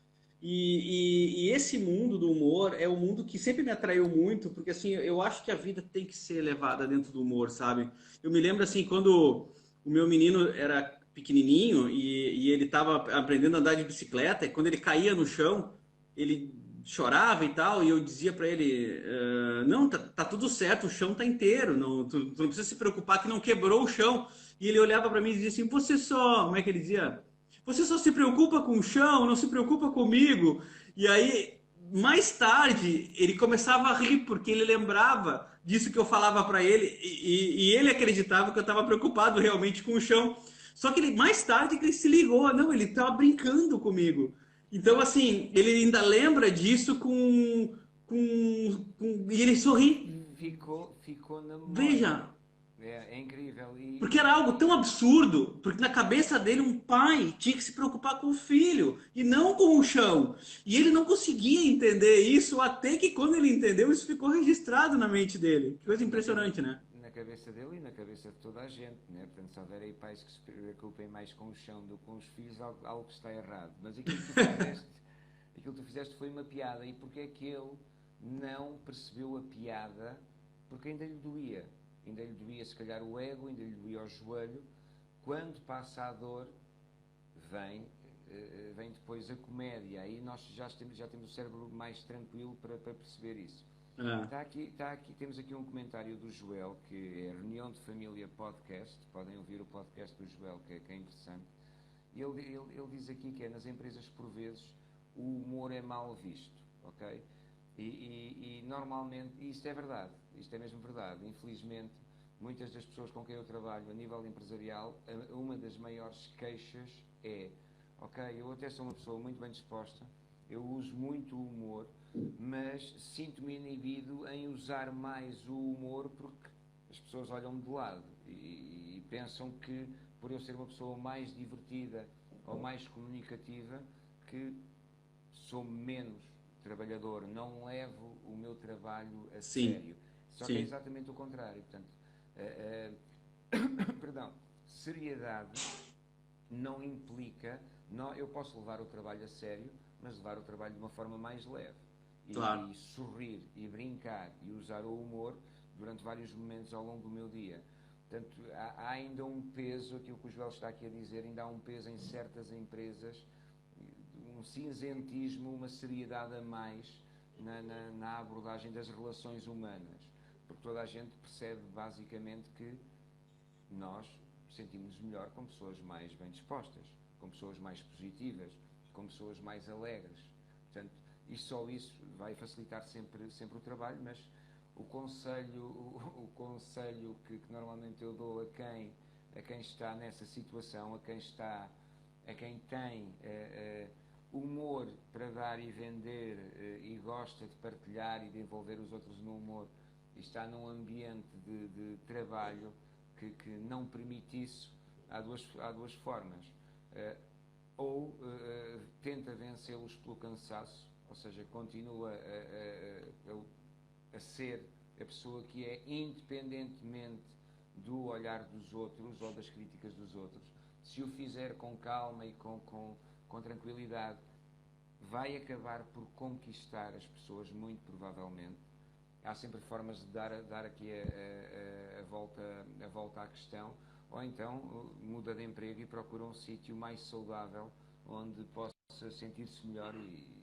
E esse mundo do humor é um mundo que sempre me atraiu muito, porque assim, eu acho que a vida tem que ser levada dentro do humor, sabe? Eu me lembro assim, quando o meu menino era pequenininho e ele estava aprendendo a andar de bicicleta, e quando ele caía no chão, ele chorava e tal, e eu dizia para ele, não, tá tudo certo, o chão tá inteiro, não, tu não precisa se preocupar que não quebrou o chão. E ele olhava para mim e dizia assim, você só, como é que ele dizia? Você só se preocupa com o chão, não se preocupa comigo. E aí, mais tarde, ele começava a rir, porque ele lembrava disso que eu falava para ele, e ele acreditava que eu estava preocupado realmente com o chão. Só que mais tarde ele se ligou, não, ele estava brincando comigo. Então, assim, ele ainda lembra disso e ele sorri. Ficou na memória. Veja, É incrível. porque era algo tão absurdo, porque na cabeça dele um pai tinha que se preocupar com o filho e não com o chão. E ele não conseguia entender isso até que quando ele entendeu, isso ficou registrado na mente dele. Que coisa impressionante, né? Na cabeça dele e na cabeça de toda a gente, né? Portanto, se houver aí pais que se preocupem mais com o chão do que com os filhos, algo está errado. Mas aquilo que tu fizeste foi uma piada. E porque é que ele não percebeu a piada? Porque ainda lhe doía. Ainda lhe doía, se calhar, o ego, ainda lhe doía o joelho. Quando passa a dor, vem depois a comédia. Aí nós já temos o cérebro mais tranquilo para perceber isso. Está aqui, temos aqui um comentário do Joel, que é Reunião de Família Podcast. Podem ouvir o podcast do Joel, que é interessante. Ele diz aqui que nas empresas, por vezes, o humor é mal visto, ok? E normalmente, isto é verdade, isto é mesmo verdade, infelizmente, muitas das pessoas com quem eu trabalho a nível empresarial, uma das maiores queixas é: ok, eu até sou uma pessoa muito bem disposta, eu uso muito o humor, mas sinto-me inibido em usar mais o humor porque as pessoas olham-me de lado e pensam que, por eu ser uma pessoa mais divertida ou mais comunicativa, que sou menos trabalhador, não levo o meu trabalho a Sim, sério. Só que é sim, exatamente o contrário. Portanto, perdão, seriedade não implica, não, eu posso levar o trabalho a sério, mas levar o trabalho de uma forma mais leve. claro. E sorrir, e brincar, e usar o humor durante vários momentos ao longo do meu dia. Portanto, há ainda um peso, aquilo que o Joel está aqui a dizer, ainda há um peso em certas empresas, um cinzentismo, uma seriedade a mais na abordagem das relações humanas. Porque toda a gente percebe basicamente que nós sentimos melhor com pessoas mais bem dispostas, com pessoas mais positivas, com pessoas mais alegres. Portanto, e só isso vai facilitar sempre o trabalho, mas o conselho que normalmente eu dou a quem está nessa situação, a quem tem humor para dar e vender e gosta de partilhar e de envolver os outros no humor e está num ambiente de trabalho que não permite isso, há duas formas. Ou tenta vencê-los pelo cansaço, ou seja, continua a ser a pessoa que é, independentemente do olhar dos outros ou das críticas dos outros. Se o fizer com calma e com tranquilidade, vai acabar por conquistar as pessoas, muito provavelmente. Há sempre formas de dar aqui a volta à questão, ou então muda de emprego e procura um sítio mais saudável onde possa sentir-se melhor e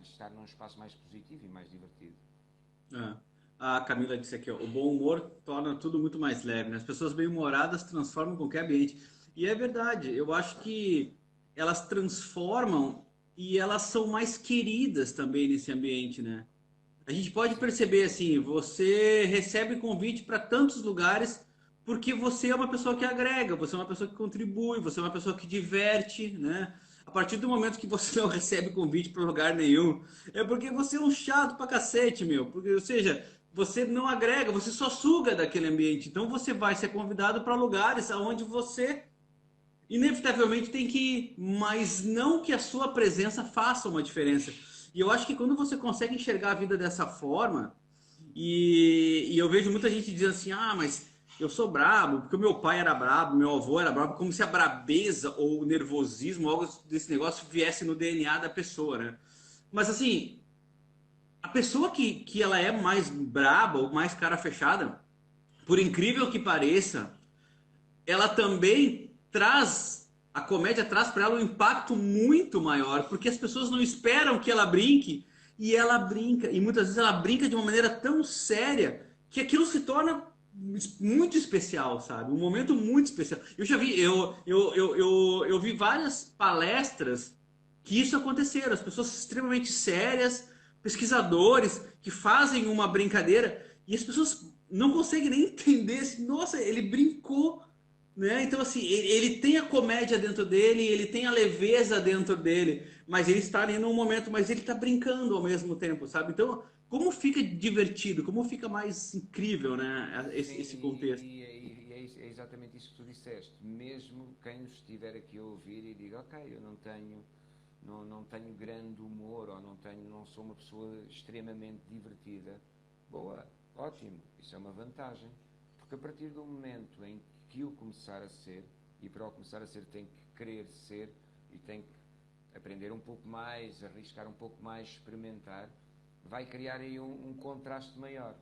estar num espaço mais positivo e mais divertido. É. A Camila disse aqui, ó, o bom humor torna tudo muito mais leve, né? As pessoas bem-humoradas transformam qualquer ambiente. E é verdade, eu acho que elas transformam e elas são mais queridas também nesse ambiente, né? A gente pode Sim, perceber assim, você recebe convite para tantos lugares porque você é uma pessoa que agrega, você é uma pessoa que contribui, você é uma pessoa que diverte, né? A partir do momento que você não recebe convite para lugar nenhum, é porque você é um chato pra cacete, meu. Porque, ou seja, você não agrega, você só suga daquele ambiente. Então você vai ser convidado para lugares aonde você inevitavelmente tem que ir, mas não que a sua presença faça uma diferença. E eu acho que quando você consegue enxergar a vida dessa forma, e eu vejo muita gente dizendo assim: ah, mas eu sou brabo, porque o meu pai era brabo, meu avô era brabo, como se a brabeza ou o nervosismo, algo desse negócio, viesse no DNA da pessoa, né? Mas assim, a pessoa que ela é mais braba ou mais cara fechada, por incrível que pareça, ela também traz, a comédia traz para ela um impacto muito maior, porque as pessoas não esperam que ela brinque e ela brinca, e muitas vezes ela brinca de uma maneira tão séria que aquilo se torna muito especial, sabe? Um momento muito especial. Eu já vi, eu vi várias palestras que isso aconteceram, as pessoas extremamente sérias, pesquisadores que fazem uma brincadeira e as pessoas não conseguem nem entender assim, nossa, ele brincou, né? Então, assim, ele tem a comédia dentro dele, ele tem a leveza dentro dele, mas ele está ali num momento, mas ele está brincando ao mesmo tempo, sabe? Então, como fica divertido, como fica mais incrível, né? Sim, Esse contexto. é exatamente isso que tu disseste. Mesmo quem nos estiver aqui a ouvir e diga, ok, eu não tenho grande humor ou não sou uma pessoa extremamente divertida. Boa, ótimo, isso é uma vantagem. Porque a partir do momento em que o começar a ser, e para o começar a ser tem que querer ser e tem que aprender um pouco mais, arriscar um pouco mais, experimentar, vai criar aí um contraste maior.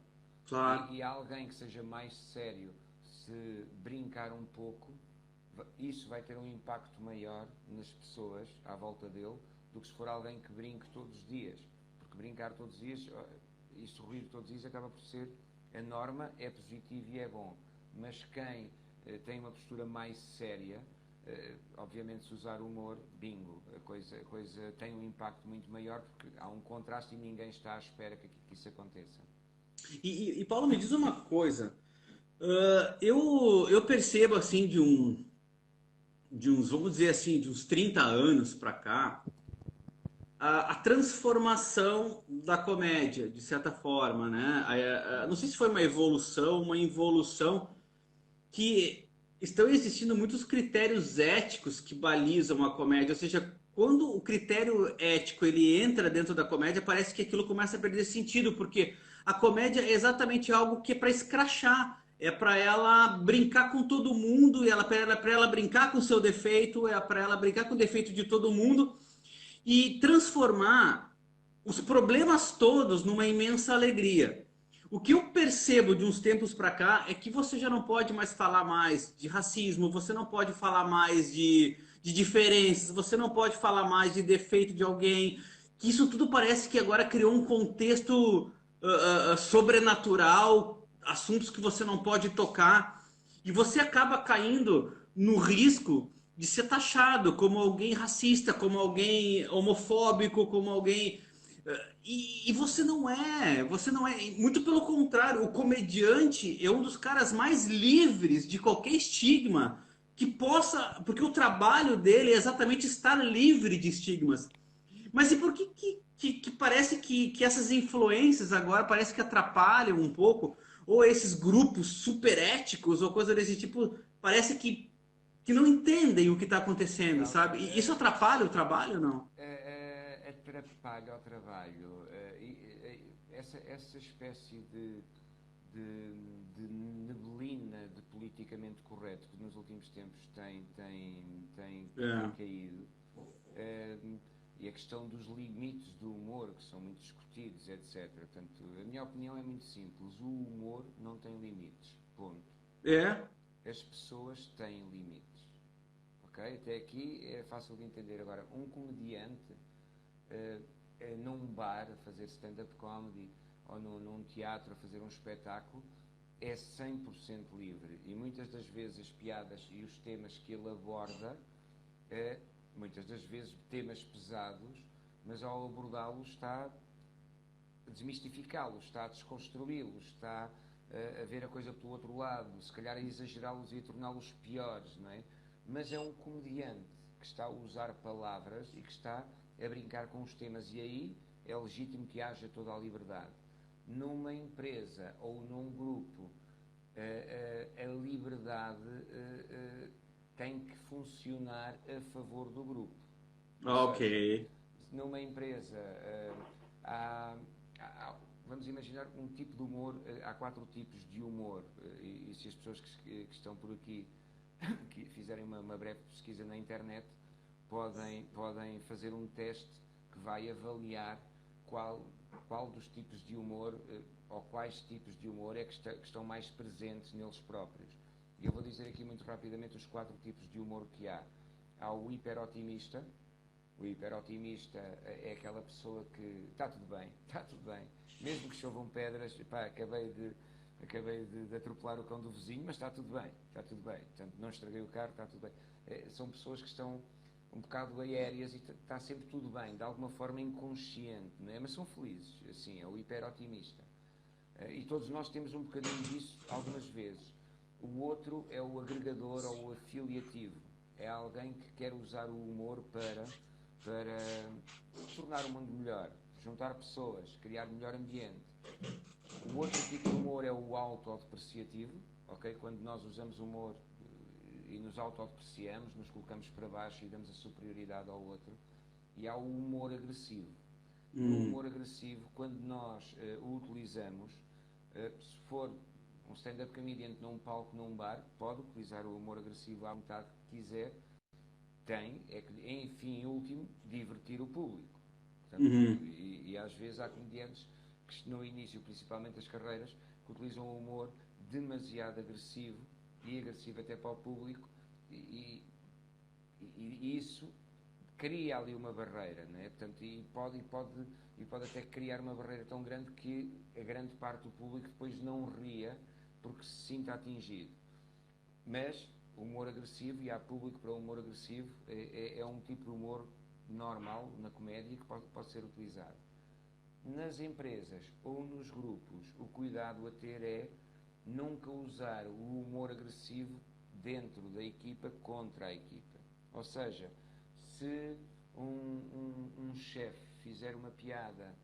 Claro, E alguém que seja mais sério, se brincar um pouco, isso vai ter um impacto maior nas pessoas à volta dele do que se for alguém que brinque todos os dias. Porque brincar todos os dias e sorrir todos os dias acaba por ser a norma, é positivo e é bom. Mas quem tem uma postura mais séria, obviamente se usar humor, bingo, a coisa tem um impacto muito maior porque há um contraste e ninguém está à espera que isso aconteça. E Paulo, me diz uma coisa. Eu percebo assim de uns, vamos dizer assim, de uns 30 anos para cá, a transformação da comédia, de certa forma, né? Não sei se foi uma evolução, uma involução, que estão existindo muitos critérios éticos que balizam a comédia, ou seja, quando o critério ético ele entra dentro da comédia, parece que aquilo começa a perder sentido, porque a comédia é exatamente algo que é para escrachar, é para ela brincar com todo mundo, e ela para ela brincar com o seu defeito, é para ela brincar com o defeito de todo mundo e transformar os problemas todos numa imensa alegria. O que eu percebo de uns tempos para cá é que você já não pode mais falar mais de racismo, você não pode falar mais de diferenças, você não pode falar mais de defeito de alguém, que isso tudo parece que agora criou um contexto sobrenatural, assuntos que você não pode tocar, e você acaba caindo no risco de ser taxado como alguém racista, como alguém homofóbico, como alguém e você não é, muito pelo contrário, o comediante é um dos caras mais livres de qualquer estigma que possa, porque o trabalho dele é exatamente estar livre de estigmas. Mas e por que parece que essas influências agora parece que atrapalham um pouco, ou esses grupos super éticos ou coisa desse tipo, parece que não entendem o que está acontecendo, Não, sabe? E isso atrapalha o trabalho ou não? atrapalha o trabalho. Essa espécie de neblina de politicamente correto que nos últimos tempos tem É. caído, eh, e a questão dos limites do humor, que são muito discutidos, etc. Portanto, a minha opinião é muito simples: o humor não tem limites. Ponto. É. As pessoas têm limites. Ok? Até aqui é fácil de entender. Agora, um comediante num bar a fazer stand-up comedy ou num teatro a fazer um espetáculo é 100% livre, e muitas das vezes as piadas e os temas que ele aborda muitas das vezes temas pesados, mas ao abordá-los está a desmistificá-los, está a desconstruí-los, está a ver a coisa pelo outro lado, se calhar a exagerá-los e a torná-los piores, não é? Mas é um comediante que está a usar palavras e que está a brincar com os temas, e aí é legítimo que haja toda a liberdade. Numa empresa ou num grupo, a liberdade tem que funcionar a favor do grupo. Ou Ok. seja, numa empresa vamos imaginar um tipo de humor, há 4 tipos de humor, e se as pessoas que estão por aqui que fizerem uma breve pesquisa na internet podem fazer um teste que vai avaliar qual dos tipos de humor ou quais tipos de humor é que estão mais presentes neles próprios. E eu vou dizer aqui muito rapidamente os 4 tipos de humor que há. Há o hiperotimista. O hiperotimista é aquela pessoa que está tudo bem, mesmo que chovam pedras, pá, acabei de atropelar o cão do vizinho, mas está tudo bem, portanto não estraguei o carro, está tudo bem. São pessoas que estão um bocado aéreas e está sempre tudo bem, de alguma forma inconsciente, não é? Mas são felizes, assim, é o hiperotimista. E todos nós temos um bocadinho disso algumas vezes. O outro é o agregador ou o afiliativo, é alguém que quer usar o humor para tornar o mundo melhor, juntar pessoas, criar melhor ambiente. O outro tipo de humor é o autodepreciativo, ok? Quando nós usamos humor e nos autodepreciamos, nos colocamos para baixo e damos a superioridade ao outro. E há o humor agressivo. No humor agressivo, quando nós o utilizamos, se for um stand-up comedian num palco, num bar, pode utilizar o humor agressivo à vontade que quiser, é que, enfim, em último, divertir o público. Portanto, e às vezes há comediantes que no início, principalmente das carreiras, que utilizam o humor demasiado agressivo e agressivo até para o público, e isso cria ali uma barreira, não é? Portanto, e pode até criar uma barreira tão grande que a grande parte do público depois não ria porque se sinta atingido. Mas o humor agressivo, e há público para o humor agressivo, é um tipo de humor normal na comédia que pode ser utilizado. Nas empresas ou nos grupos, o cuidado a ter é nunca usar o humor agressivo dentro da equipa contra a equipa. Ou seja, se um chefe fizer uma piada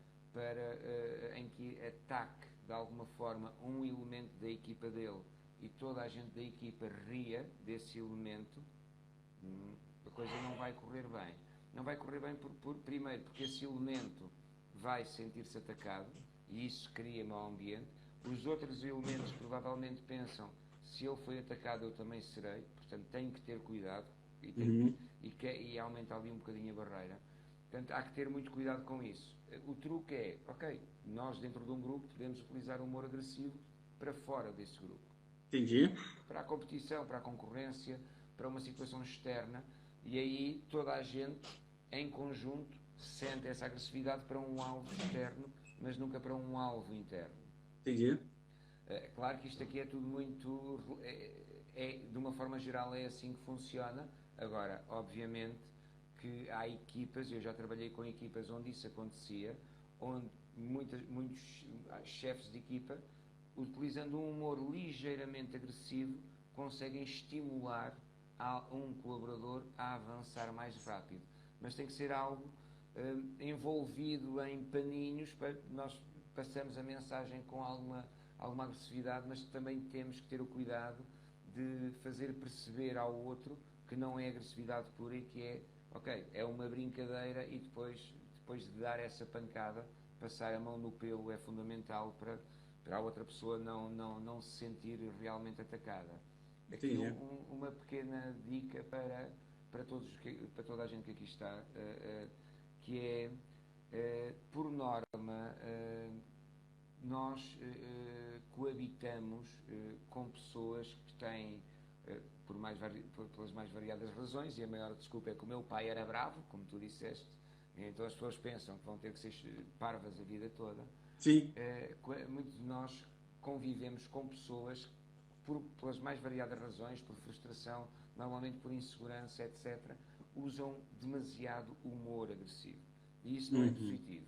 em que ataque de alguma forma um elemento da equipa dele e toda a gente da equipa ria desse elemento, a coisa não vai correr bem. Não vai correr bem primeiro porque esse elemento vai sentir-se atacado e isso cria mau ambiente. Os outros elementos provavelmente pensam, se ele foi atacado eu também serei, portanto tenho que ter cuidado e aumenta ali um bocadinho a barreira. Portanto, há que ter muito cuidado com isso. O truque é, ok, nós dentro de um grupo podemos utilizar o humor agressivo para fora desse grupo. Entendi. Para a competição, para a concorrência, para uma situação externa, e aí toda a gente, em conjunto, sente essa agressividade para um alvo externo, mas nunca para um alvo interno. Entendi. Claro que isto aqui é tudo muito... de uma forma geral é assim que funciona. Agora, obviamente, que há equipas, eu já trabalhei com equipas onde isso acontecia, onde muitos chefes de equipa, utilizando um humor ligeiramente agressivo, conseguem estimular um colaborador a avançar mais rápido. Mas tem que ser algo envolvido em paninhos para que nós passamos a mensagem com alguma agressividade, mas também temos que ter o cuidado de fazer perceber ao outro que não é agressividade pura e que é, ok, é uma brincadeira e depois de dar essa pancada, passar a mão no pelo é fundamental para a outra pessoa não se sentir realmente atacada. Aqui uma pequena dica para toda a gente que aqui está, que é, por norma, nós coabitamos com pessoas que têm, pelas mais variadas razões, e a maior desculpa é que o meu pai era bravo, como tu disseste, então as pessoas pensam que vão ter que ser parvas a vida toda. Sim. Muitos de nós convivemos com pessoas pelas mais variadas razões, por frustração, normalmente por insegurança, etc., usam demasiado humor agressivo. E isso não é positivo.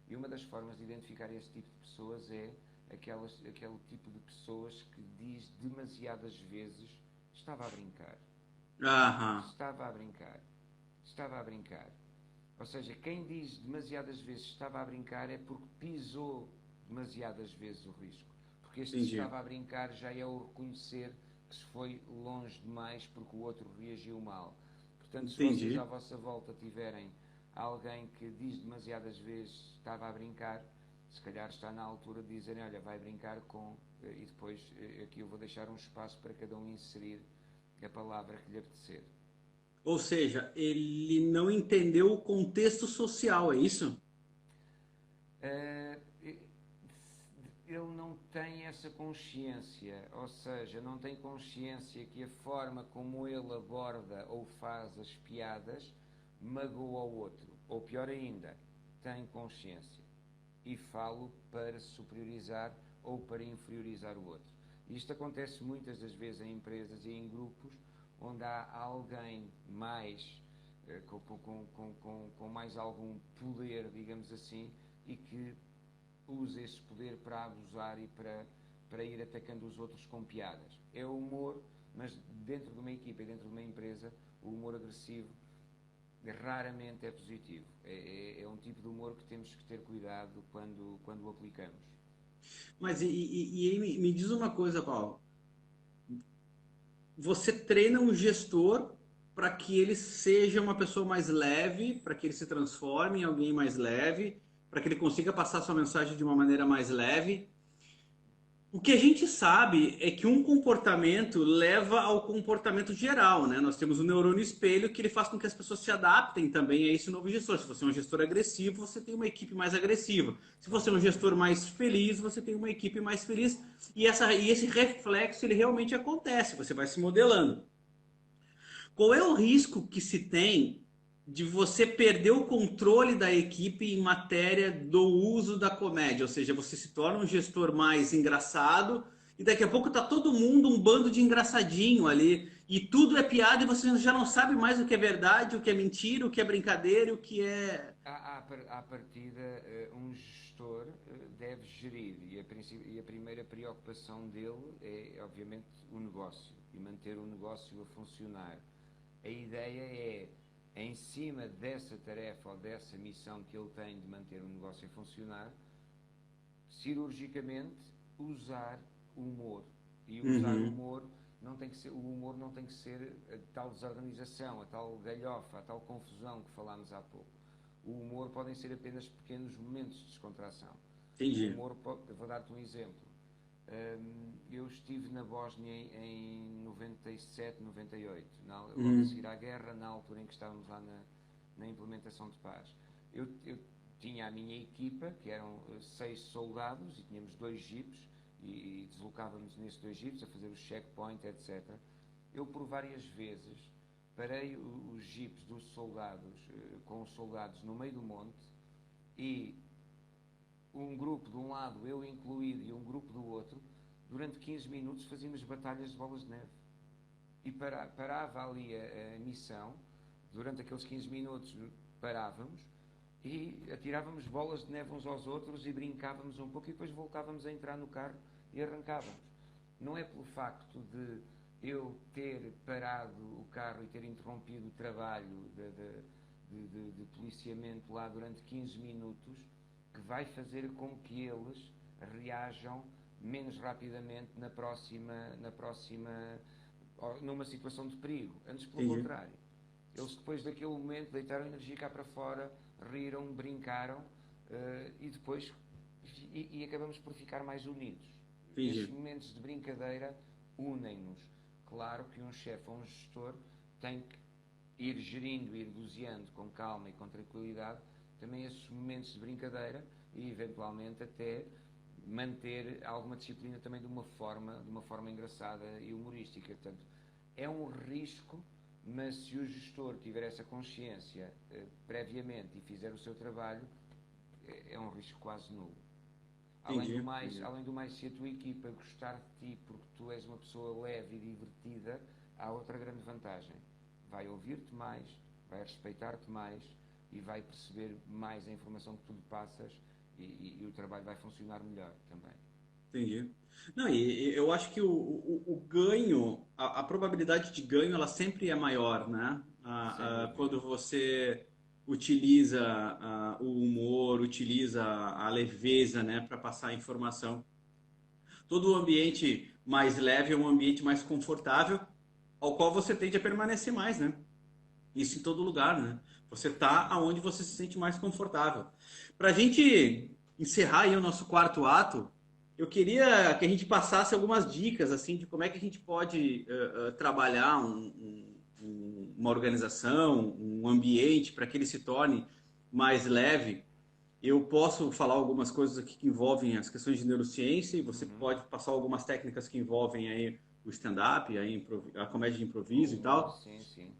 E uma das formas de identificar esse tipo de pessoas é aquele tipo de pessoas que diz demasiadas vezes estava a brincar. Estava a brincar. Estava a brincar. Ou seja, quem diz demasiadas vezes estava a brincar é porque pisou demasiadas vezes o risco. Porque este estava a brincar já é o reconhecer que se foi longe demais porque o outro reagiu mal. Portanto, se vocês à vossa volta tiverem alguém que diz demasiadas vezes estava a brincar, se calhar está na altura de dizerem, olha, vai brincar com... E depois aqui eu vou deixar um espaço para cada um inserir a palavra que lhe apetecer. Ou seja, ele não entendeu o contexto social, é isso? Ele não tem essa consciência, ou seja, não tem consciência que a forma como ele aborda ou faz as piadas magoa o outro. Ou pior ainda, tem consciência e falo para superiorizar ou para inferiorizar o outro. Isto acontece muitas das vezes em empresas e em grupos onde há alguém mais com mais algum poder, digamos assim, e que usa esse poder para abusar e para ir atacando os outros com piadas. É o humor, mas dentro de uma equipa e dentro de uma empresa, o humor agressivo raramente é positivo. É um tipo de humor que temos que ter cuidado quando o aplicamos. Mas e me diz uma coisa, Paulo. Você treina um gestor para que ele seja uma pessoa mais leve, para que ele se transforme em alguém mais leve, para que ele consiga passar sua mensagem de uma maneira mais leve. O que a gente sabe é que um comportamento leva ao comportamento geral, né? Nós temos o neurônio espelho que ele faz com que as pessoas se adaptem também a esse novo gestor. Se você é um gestor agressivo, você tem uma equipe mais agressiva. Se você é um gestor mais feliz, você tem uma equipe mais feliz. E esse reflexo ele realmente acontece, você vai se modelando. Qual é o risco que se tem de você perder o controle da equipe em matéria do uso da comédia? Ou seja, você se torna um gestor mais engraçado e daqui a pouco tá todo mundo um bando de engraçadinho ali e tudo é piada e você já não sabe mais o que é verdade, o que é mentira, o que é brincadeira, o que é... À partida, um gestor gestor deve gerir e a primeira preocupação dele é, obviamente, o negócio e manter o negócio a funcionar. A ideia é, em cima dessa tarefa ou dessa missão que ele tem de manter o negócio a funcionar, cirurgicamente usar o humor. E usar o humor não tem que ser, o humor não tem que ser a tal desorganização, a tal galhofa, a tal confusão que falámos há pouco. O humor podem ser apenas pequenos momentos de descontração. Entendi. O humor vou dar-te um exemplo. Eu estive na Bósnia em 97, 98, logo a seguir à guerra, na altura em que estávamos lá na implementação de paz. Eu tinha a minha equipa, que eram 6 soldados, e tínhamos 2 jipes, e deslocávamos nesses 2 jipes a fazer o checkpoint, etc. Eu, por várias vezes, parei os jipes dos soldados, com os soldados no meio do monte, e um grupo de um lado, eu incluído, e um grupo do outro, durante 15 minutos fazíamos batalhas de bolas de neve. E parava ali a missão, durante aqueles 15 minutos parávamos, e atirávamos bolas de neve uns aos outros e brincávamos um pouco e depois voltávamos a entrar no carro e arrancávamos. Não é pelo facto de eu ter parado o carro e ter interrompido o trabalho de policiamento lá durante 15 minutos que vai fazer com que eles reajam menos rapidamente numa situação de perigo. Antes, pelo contrário. Eles depois daquele momento deitaram energia cá para fora, riram, brincaram e depois e acabamos por ficar mais unidos. Esses momentos de brincadeira unem-nos. Claro que um chefe ou um gestor tem que ir gerindo, ir doseando com calma e com tranquilidade também esses momentos de brincadeira e eventualmente até manter alguma disciplina também de uma forma engraçada e humorística. Portanto, é um risco. Mas se o gestor tiver essa consciência previamente e fizer o seu trabalho, é um risco quase nulo. Além do mais, se a tua equipa gostar de ti porque tu és uma pessoa leve e divertida, há outra grande vantagem. Vai ouvir-te mais, vai respeitar-te mais e vai perceber mais a informação que tu lhe passas e o trabalho vai funcionar melhor também. Entendi. Não, e eu acho que o ganho, a probabilidade de ganho, ela sempre é maior, né? Quando você utiliza o humor, utiliza a leveza, né, para passar a informação. Todo o ambiente mais leve é um ambiente mais confortável, ao qual você tende a permanecer mais, né? Isso em todo lugar, né? Você tá aonde você se sente mais confortável. Para a gente encerrar aí o nosso quarto ato, eu queria que a gente passasse algumas dicas assim de como é que a gente pode trabalhar uma organização, um ambiente para que ele se torne mais leve. Eu posso falar algumas coisas aqui que envolvem as questões de neurociência e você pode passar algumas técnicas que envolvem aí o stand-up, a comédia de improviso e tal. Sim, sim.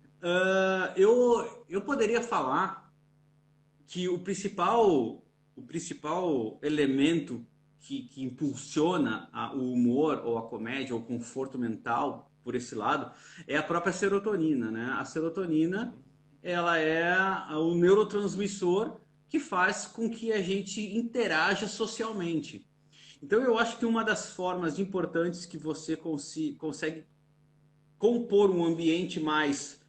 Eu poderia falar que o principal elemento que impulsiona o humor ou a comédia ou o conforto mental por esse lado é a própria serotonina, né? A serotonina, ela é o neurotransmissor que faz com que a gente interaja socialmente. Então eu acho que uma das formas importantes que você consegue compor um ambiente mais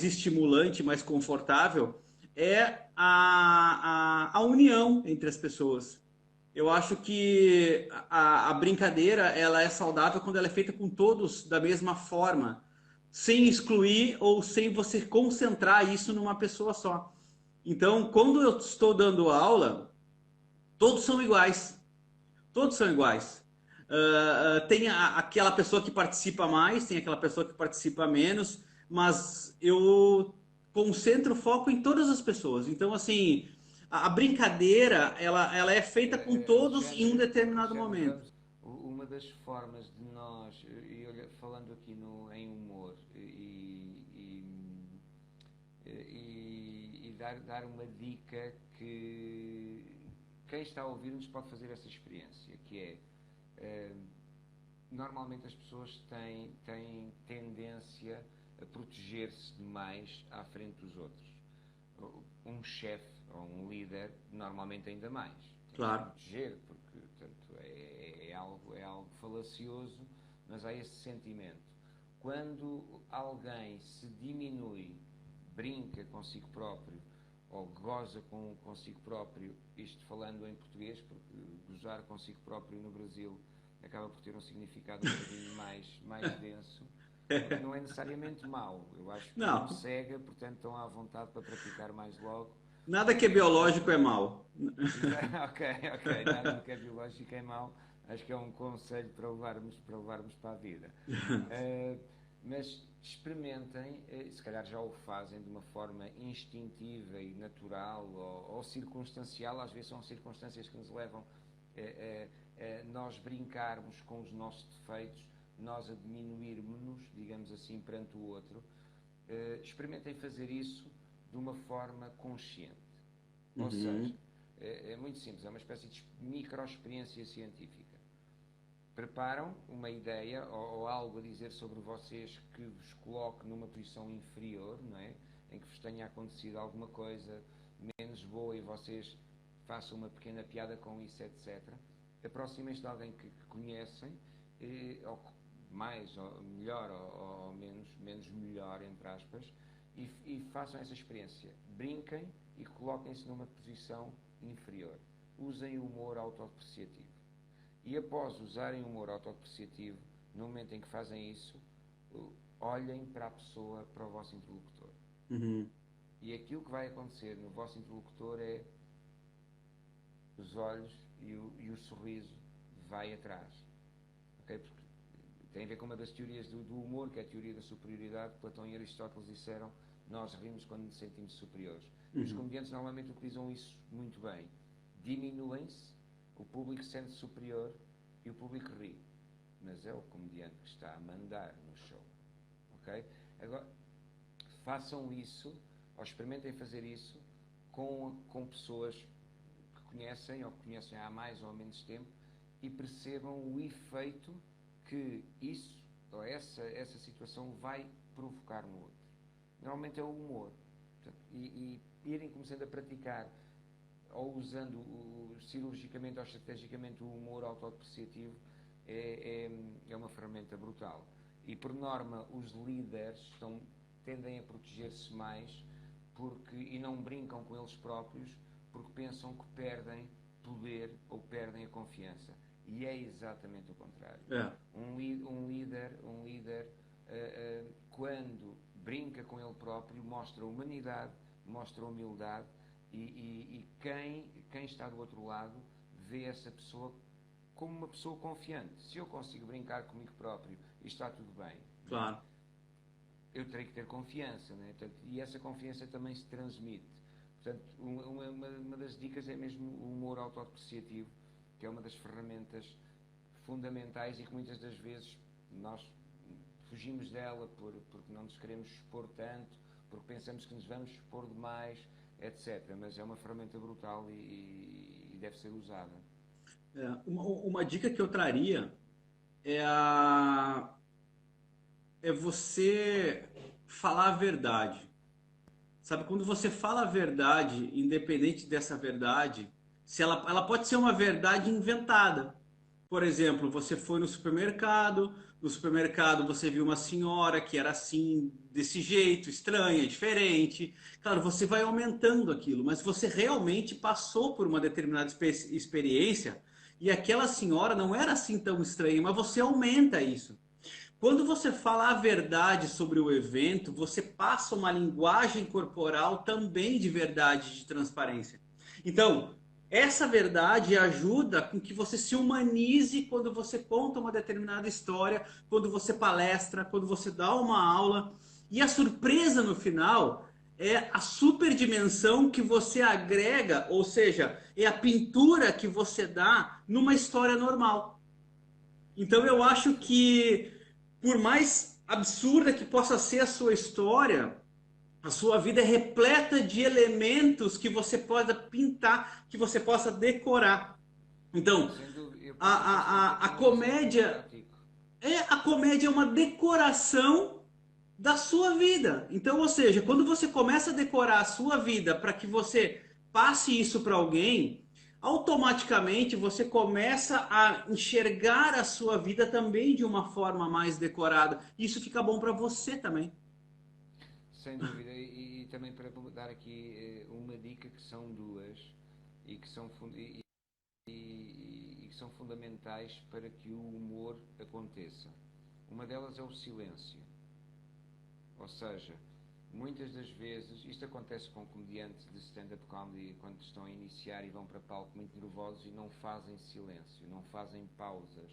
estimulante, mais confortável, é a união entre as pessoas. Eu acho que a brincadeira ela é saudável quando ela é feita com todos da mesma forma, sem excluir ou sem você concentrar isso numa pessoa só. Então, quando eu estou dando aula, todos são iguais. Todos são iguais. Tem aquela pessoa que participa mais, tem aquela pessoa que participa menos, mas eu concentro o foco em todas as pessoas. Então, assim, a brincadeira, ela é feita com todos em um determinado momento. Uma das formas de nós, falando aqui em humor e dar uma dica que quem está a ouvir-nos pode fazer essa experiência, que é, normalmente as pessoas têm tendência a proteger-se demais à frente dos outros. Um chefe ou um líder, normalmente ainda mais. Claro. proteger, porque portanto, é algo falacioso, mas há esse sentimento. Quando alguém se diminui, brinca consigo próprio, ou goza consigo próprio, isto falando em português, porque gozar consigo próprio no Brasil acaba por ter um significado um bocadinho mais denso, que não é necessariamente mau. Eu acho que Não. não cega, portanto estão à vontade para praticar mais logo. Nada que é biológico é mal. Ok, nada do que é biológico é mau. Acho que é um conselho para levarmos para a vida. Mas experimentem, se calhar já o fazem de uma forma instintiva e natural ou circunstancial, às vezes são circunstâncias que nos levam a nós brincarmos com os nossos defeitos, nós a diminuirmos-nos, digamos assim, perante o outro. Experimentem fazer isso de uma forma consciente. Ou seja, é muito simples, é uma espécie de micro-experiência científica. Preparam uma ideia ou algo a dizer sobre vocês que vos coloque numa posição inferior, não é? Em que vos tenha acontecido alguma coisa menos boa e vocês façam uma pequena piada com isso, etc. Aproximem-se de alguém que conhecem, ou mais, ou melhor, ou menos melhor, entre aspas, e façam essa experiência. Brinquem e coloquem-se numa posição inferior. Usem o humor autodepreciativo. E após usarem o humor autodepreciativo, no momento em que fazem isso, olhem para a pessoa, para o vosso interlocutor. E aquilo que vai acontecer no vosso interlocutor é os olhos e o sorriso vai atrás. Okay? Porque tem a ver com uma das teorias do humor, que é a teoria da superioridade. Platão e Aristóteles disseram: nós rimos quando nos sentimos superiores. Os comediantes normalmente utilizam isso muito bem. Diminuem-se, o público sente-se superior e o público ri. Mas é o comediante que está a mandar no show. Ok? Agora, façam isso, ou experimentem fazer isso, com pessoas que conhecem, ou que conhecem há mais ou menos tempo, e percebam o efeito que isso, ou essa situação vai provocar no outro. Normalmente é o humor. Portanto, e irem começando a praticar, ou usando cirurgicamente ou estrategicamente o humor autodepreciativo, é uma ferramenta brutal. E por norma os líderes tendem a proteger-se mais e não brincam com eles próprios, porque pensam que perdem poder ou perdem a confiança. E é exatamente o contrário. Um líder quando brinca com ele próprio, mostra humanidade, mostra humildade, e quem está do outro lado vê essa pessoa como uma pessoa confiante. Se eu consigo brincar comigo próprio e está tudo bem, Claro. eu terei que ter confiança, né? E essa confiança também se transmite. Portanto, uma das dicas é mesmo o humor autodepreciativo, que é uma das ferramentas fundamentais e que muitas das vezes nós fugimos dela porque não nos queremos expor tanto, porque pensamos que nos vamos expor demais, etc. Mas é uma ferramenta brutal e deve ser usada. Uma dica que eu traria é você falar a verdade. Sabe, quando você fala a verdade, independente dessa verdade, se ela pode ser uma verdade inventada. Por exemplo, você foi no supermercado você viu uma senhora que era assim, desse jeito, estranha, diferente. Claro, você vai aumentando aquilo, mas você realmente passou por uma determinada experiência e aquela senhora não era assim tão estranha, mas você aumenta isso. Quando você fala a verdade sobre o evento, você passa uma linguagem corporal também de verdade, de transparência. Então, essa verdade ajuda com que você se humanize quando você conta uma determinada história, quando você palestra, quando você dá uma aula. E a surpresa no final é a superdimensão que você agrega, ou seja, é a pintura que você dá numa história normal. Então eu acho que, por mais absurda que possa ser a sua história, a sua vida é repleta de elementos que você possa pintar, que você possa decorar. Então, a comédia é uma decoração da sua vida. Então, ou seja, quando você começa a decorar a sua vida para que você passe isso para alguém, automaticamente você começa a enxergar a sua vida também de uma forma mais decorada. Isso fica bom para você também. Sem dúvida, e também para dar aqui uma dica que são duas e que são, e que são fundamentais para que o humor aconteça. Uma delas é o silêncio. Ou seja, muitas das vezes, isto acontece com comediantes de stand-up comedy quando estão a iniciar e vão para palco muito nervosos e não fazem silêncio, não fazem pausas.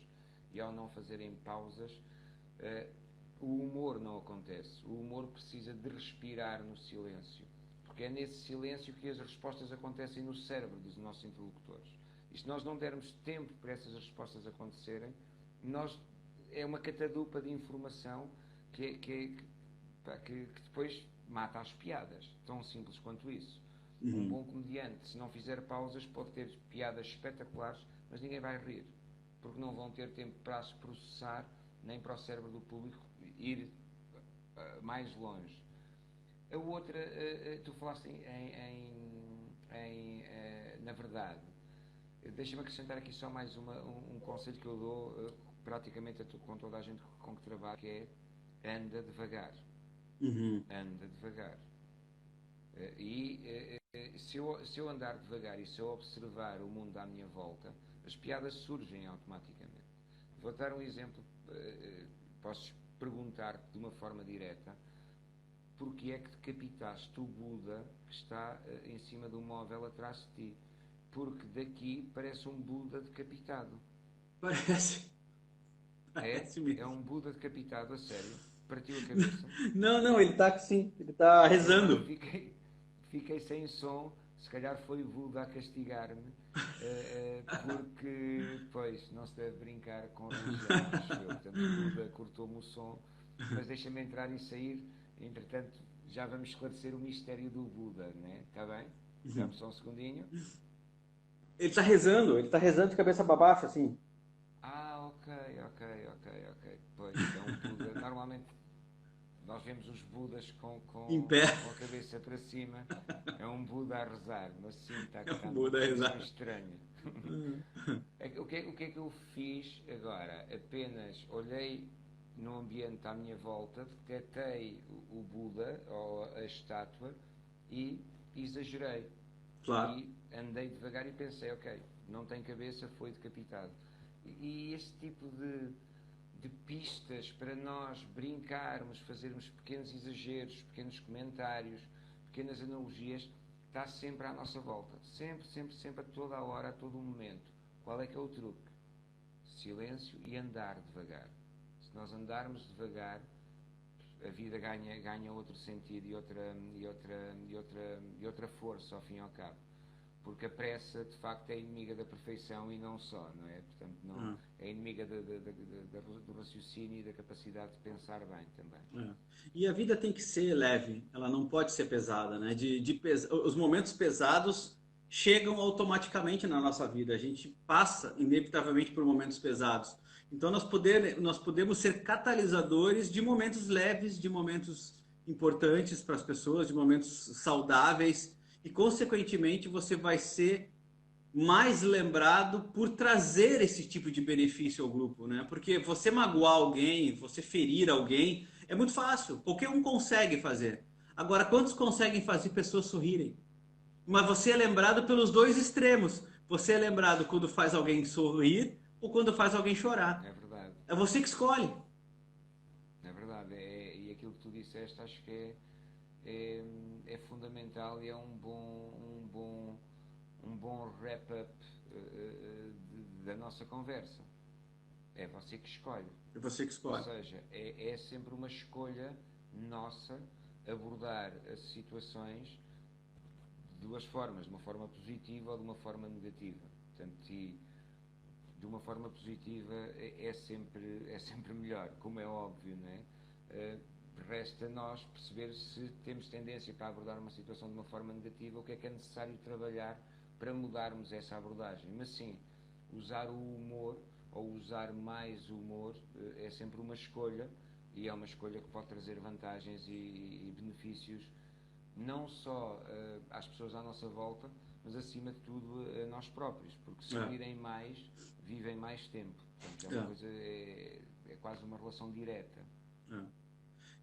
E ao não fazerem pausas, o humor não acontece. O humor precisa de respirar no silêncio. Porque é nesse silêncio que as respostas acontecem no cérebro dos nossos interlocutores. E se nós não dermos tempo para essas respostas acontecerem, nós, é uma catadupa de informação que depois mata as piadas. Tão simples quanto isso. Um bom comediante, se não fizer pausas, pode ter piadas espetaculares, mas ninguém vai rir. Porque não vão ter tempo para as processar, nem para o cérebro do público ir mais longe. A outra, tu falaste na verdade. Deixa-me acrescentar aqui só mais um conselho que eu dou praticamente com toda a gente com que trabalho, que é anda devagar. Anda devagar. Se eu andar devagar e se eu observar o mundo à minha volta, as piadas surgem automaticamente. Vou dar um exemplo. Posso perguntar-te de uma forma direta: porque é que decapitaste o Buda que está em cima de um móvel atrás de ti? Porque daqui parece um Buda decapitado. Parece, É? parece É mesmo. um Buda decapitado, a sério. Partiu a cabeça. Não, não, ele tá assim, ele tá Pronto, rezando. fiquei sem som. Se calhar foi o Buda a castigar-me, porque, pois, não se deve brincar com religião, acho eu. Portanto, o Buda cortou-me o som, mas deixa-me entrar e sair. Entretanto, já vamos esclarecer o mistério do Buda, né? Está bem? Dá-me só um segundinho. Ele tá rezando de cabeça para baixo, assim. Ah, ok. Pois, é um Buda. Normalmente nós vemos os Budas Em pé. com a cabeça para cima. É um Buda a rezar, mas sim, É está um numa Buda posição rezar. estranha. O que é que eu fiz agora? Apenas olhei no ambiente à minha volta, detectei o Buda, ou a estátua, e exagerei. Claro. E andei devagar e pensei, ok, não tem cabeça, foi decapitado. E este tipo de pistas para nós brincarmos, fazermos pequenos exageros, pequenos comentários, pequenas analogias, está sempre à nossa volta. Sempre, a toda a hora, a todo o momento. Qual é que é o truque? Silêncio e andar devagar. Se nós andarmos devagar, a vida ganha outro sentido e outra força ao fim e ao cabo. Porque a pressa, de facto, é inimiga da perfeição e não só, não é? Portanto, não, é inimiga do raciocínio e da capacidade de pensar bem também. É. E a vida tem que ser leve, ela não pode ser pesada, né? Os momentos pesados chegam automaticamente na nossa vida, a gente passa inevitavelmente por momentos pesados. Então nós podemos ser catalisadores de momentos leves, de momentos importantes para as pessoas, de momentos saudáveis, e consequentemente você vai ser mais lembrado por trazer esse tipo de benefício ao grupo, né? Porque você magoar alguém, você ferir alguém, é muito fácil, qualquer um consegue fazer. Agora, quantos conseguem fazer pessoas sorrirem? Mas você é lembrado pelos dois extremos. Você é lembrado quando faz alguém sorrir ou quando faz alguém chorar. É verdade, É você que escolhe. é verdade. E aquilo que tu disseste acho que é fundamental e é um bom wrap-up da nossa conversa. É você que escolhe. É você que Ou escolhe. seja, é sempre uma escolha nossa abordar as situações de duas formas, de uma forma positiva ou de uma forma negativa. Portanto, e de uma forma positiva é sempre melhor, como é óbvio, não é? Resta nós perceber se temos tendência para abordar uma situação de uma forma negativa, o que é necessário trabalhar para mudarmos essa abordagem. Mas sim, usar o humor ou usar mais humor é sempre uma escolha e é uma escolha que pode trazer vantagens e benefícios não só às pessoas à nossa volta, mas acima de tudo a nós próprios, porque se virem mais, vivem mais tempo. Portanto, é uma coisa, é quase uma relação direta.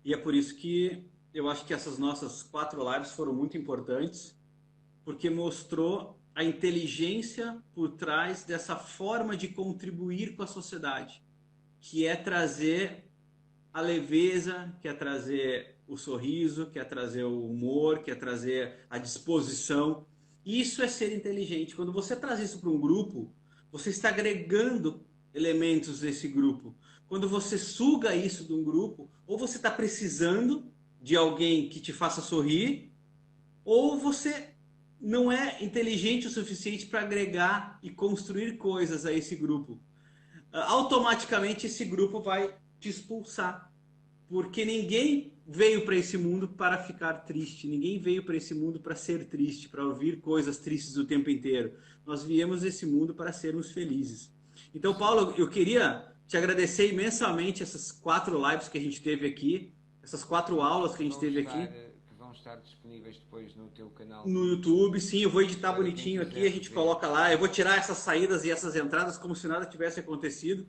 E é por isso que eu acho que essas nossas 4 lives foram muito importantes, porque mostrou a inteligência por trás dessa forma de contribuir com a sociedade, que é trazer a leveza, que é trazer o sorriso, que é trazer o humor, que é trazer a disposição. Isso é ser inteligente. Quando você traz isso para um grupo, você está agregando elementos desse grupo. Quando você suga isso de um grupo, ou você está precisando de alguém que te faça sorrir, ou você não é inteligente o suficiente para agregar e construir coisas a esse grupo. Automaticamente esse grupo vai te expulsar, porque ninguém veio para esse mundo para ficar triste, ninguém veio para esse mundo para ser triste, para ouvir coisas tristes o tempo inteiro. Nós viemos esse mundo para sermos felizes. Então, Paulo, eu queria te agradecer imensamente essas 4 lives que a gente teve aqui, essas 4 aulas que a gente teve aqui. Que vão estar disponíveis depois no teu canal. No YouTube, sim, eu vou editar bonitinho aqui, a gente coloca lá. Eu vou tirar essas saídas e essas entradas como se nada tivesse acontecido.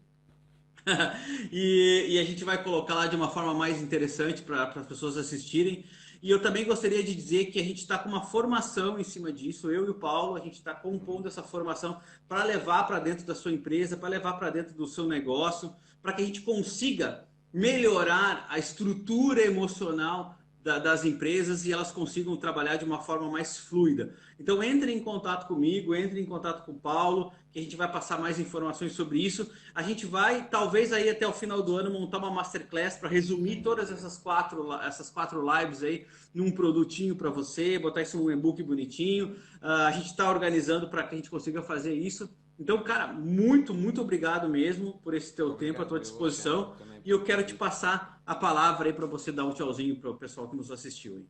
E a gente vai colocar lá de uma forma mais interessante para as pessoas assistirem. E eu também gostaria de dizer que a gente está com uma formação em cima disso. Eu e o Paulo, a gente está compondo essa formação para levar para dentro da sua empresa, para levar para dentro do seu negócio, para que a gente consiga melhorar a estrutura emocional das empresas e elas consigam trabalhar de uma forma mais fluida. Então entre em contato comigo, entre em contato com o Paulo, que a gente vai passar mais informações sobre isso. A gente vai, talvez aí até o final do ano, montar uma masterclass para resumir todas essas quatro lives aí num produtinho para você, botar isso num e-book bonitinho. A gente está organizando para que a gente consiga fazer isso. Então, cara, muito, muito obrigado mesmo por esse teu tempo, à tua disposição. E eu quero te passar a palavra aí para você dar um tchauzinho para o pessoal que nos assistiu aí.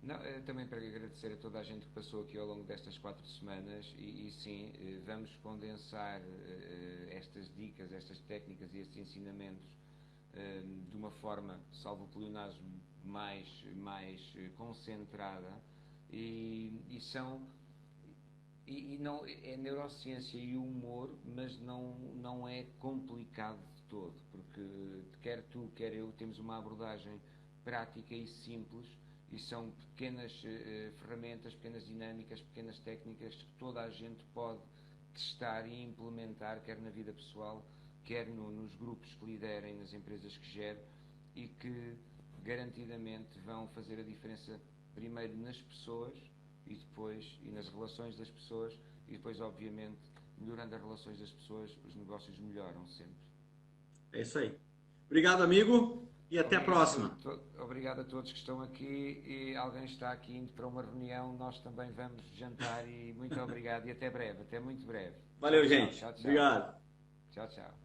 Não, também para agradecer a toda a gente que passou aqui ao longo destas 4 semanas e sim, vamos condensar estas dicas, estas técnicas e estes ensinamentos de uma forma, salvo o pleonasmo, mais concentrada e não é neurociência e humor, mas não é complicado de todo, porque quer tu, quer eu, temos uma abordagem prática e simples e são pequenas ferramentas, pequenas dinâmicas, pequenas técnicas que toda a gente pode testar e implementar, quer na vida pessoal, quer nos grupos que liderem, nas empresas que gerem e que garantidamente vão fazer a diferença primeiro nas pessoas e depois nas relações das pessoas e depois, obviamente, melhorando as relações das pessoas, os negócios melhoram sempre. É isso aí. Obrigado, amigo, e até a próxima. Obrigado a todos que estão aqui e alguém está aqui indo para uma reunião, nós também vamos jantar e muito obrigado e até breve, até muito breve. Valeu, gente. Tchau, tchau. Obrigado. Tchau, tchau.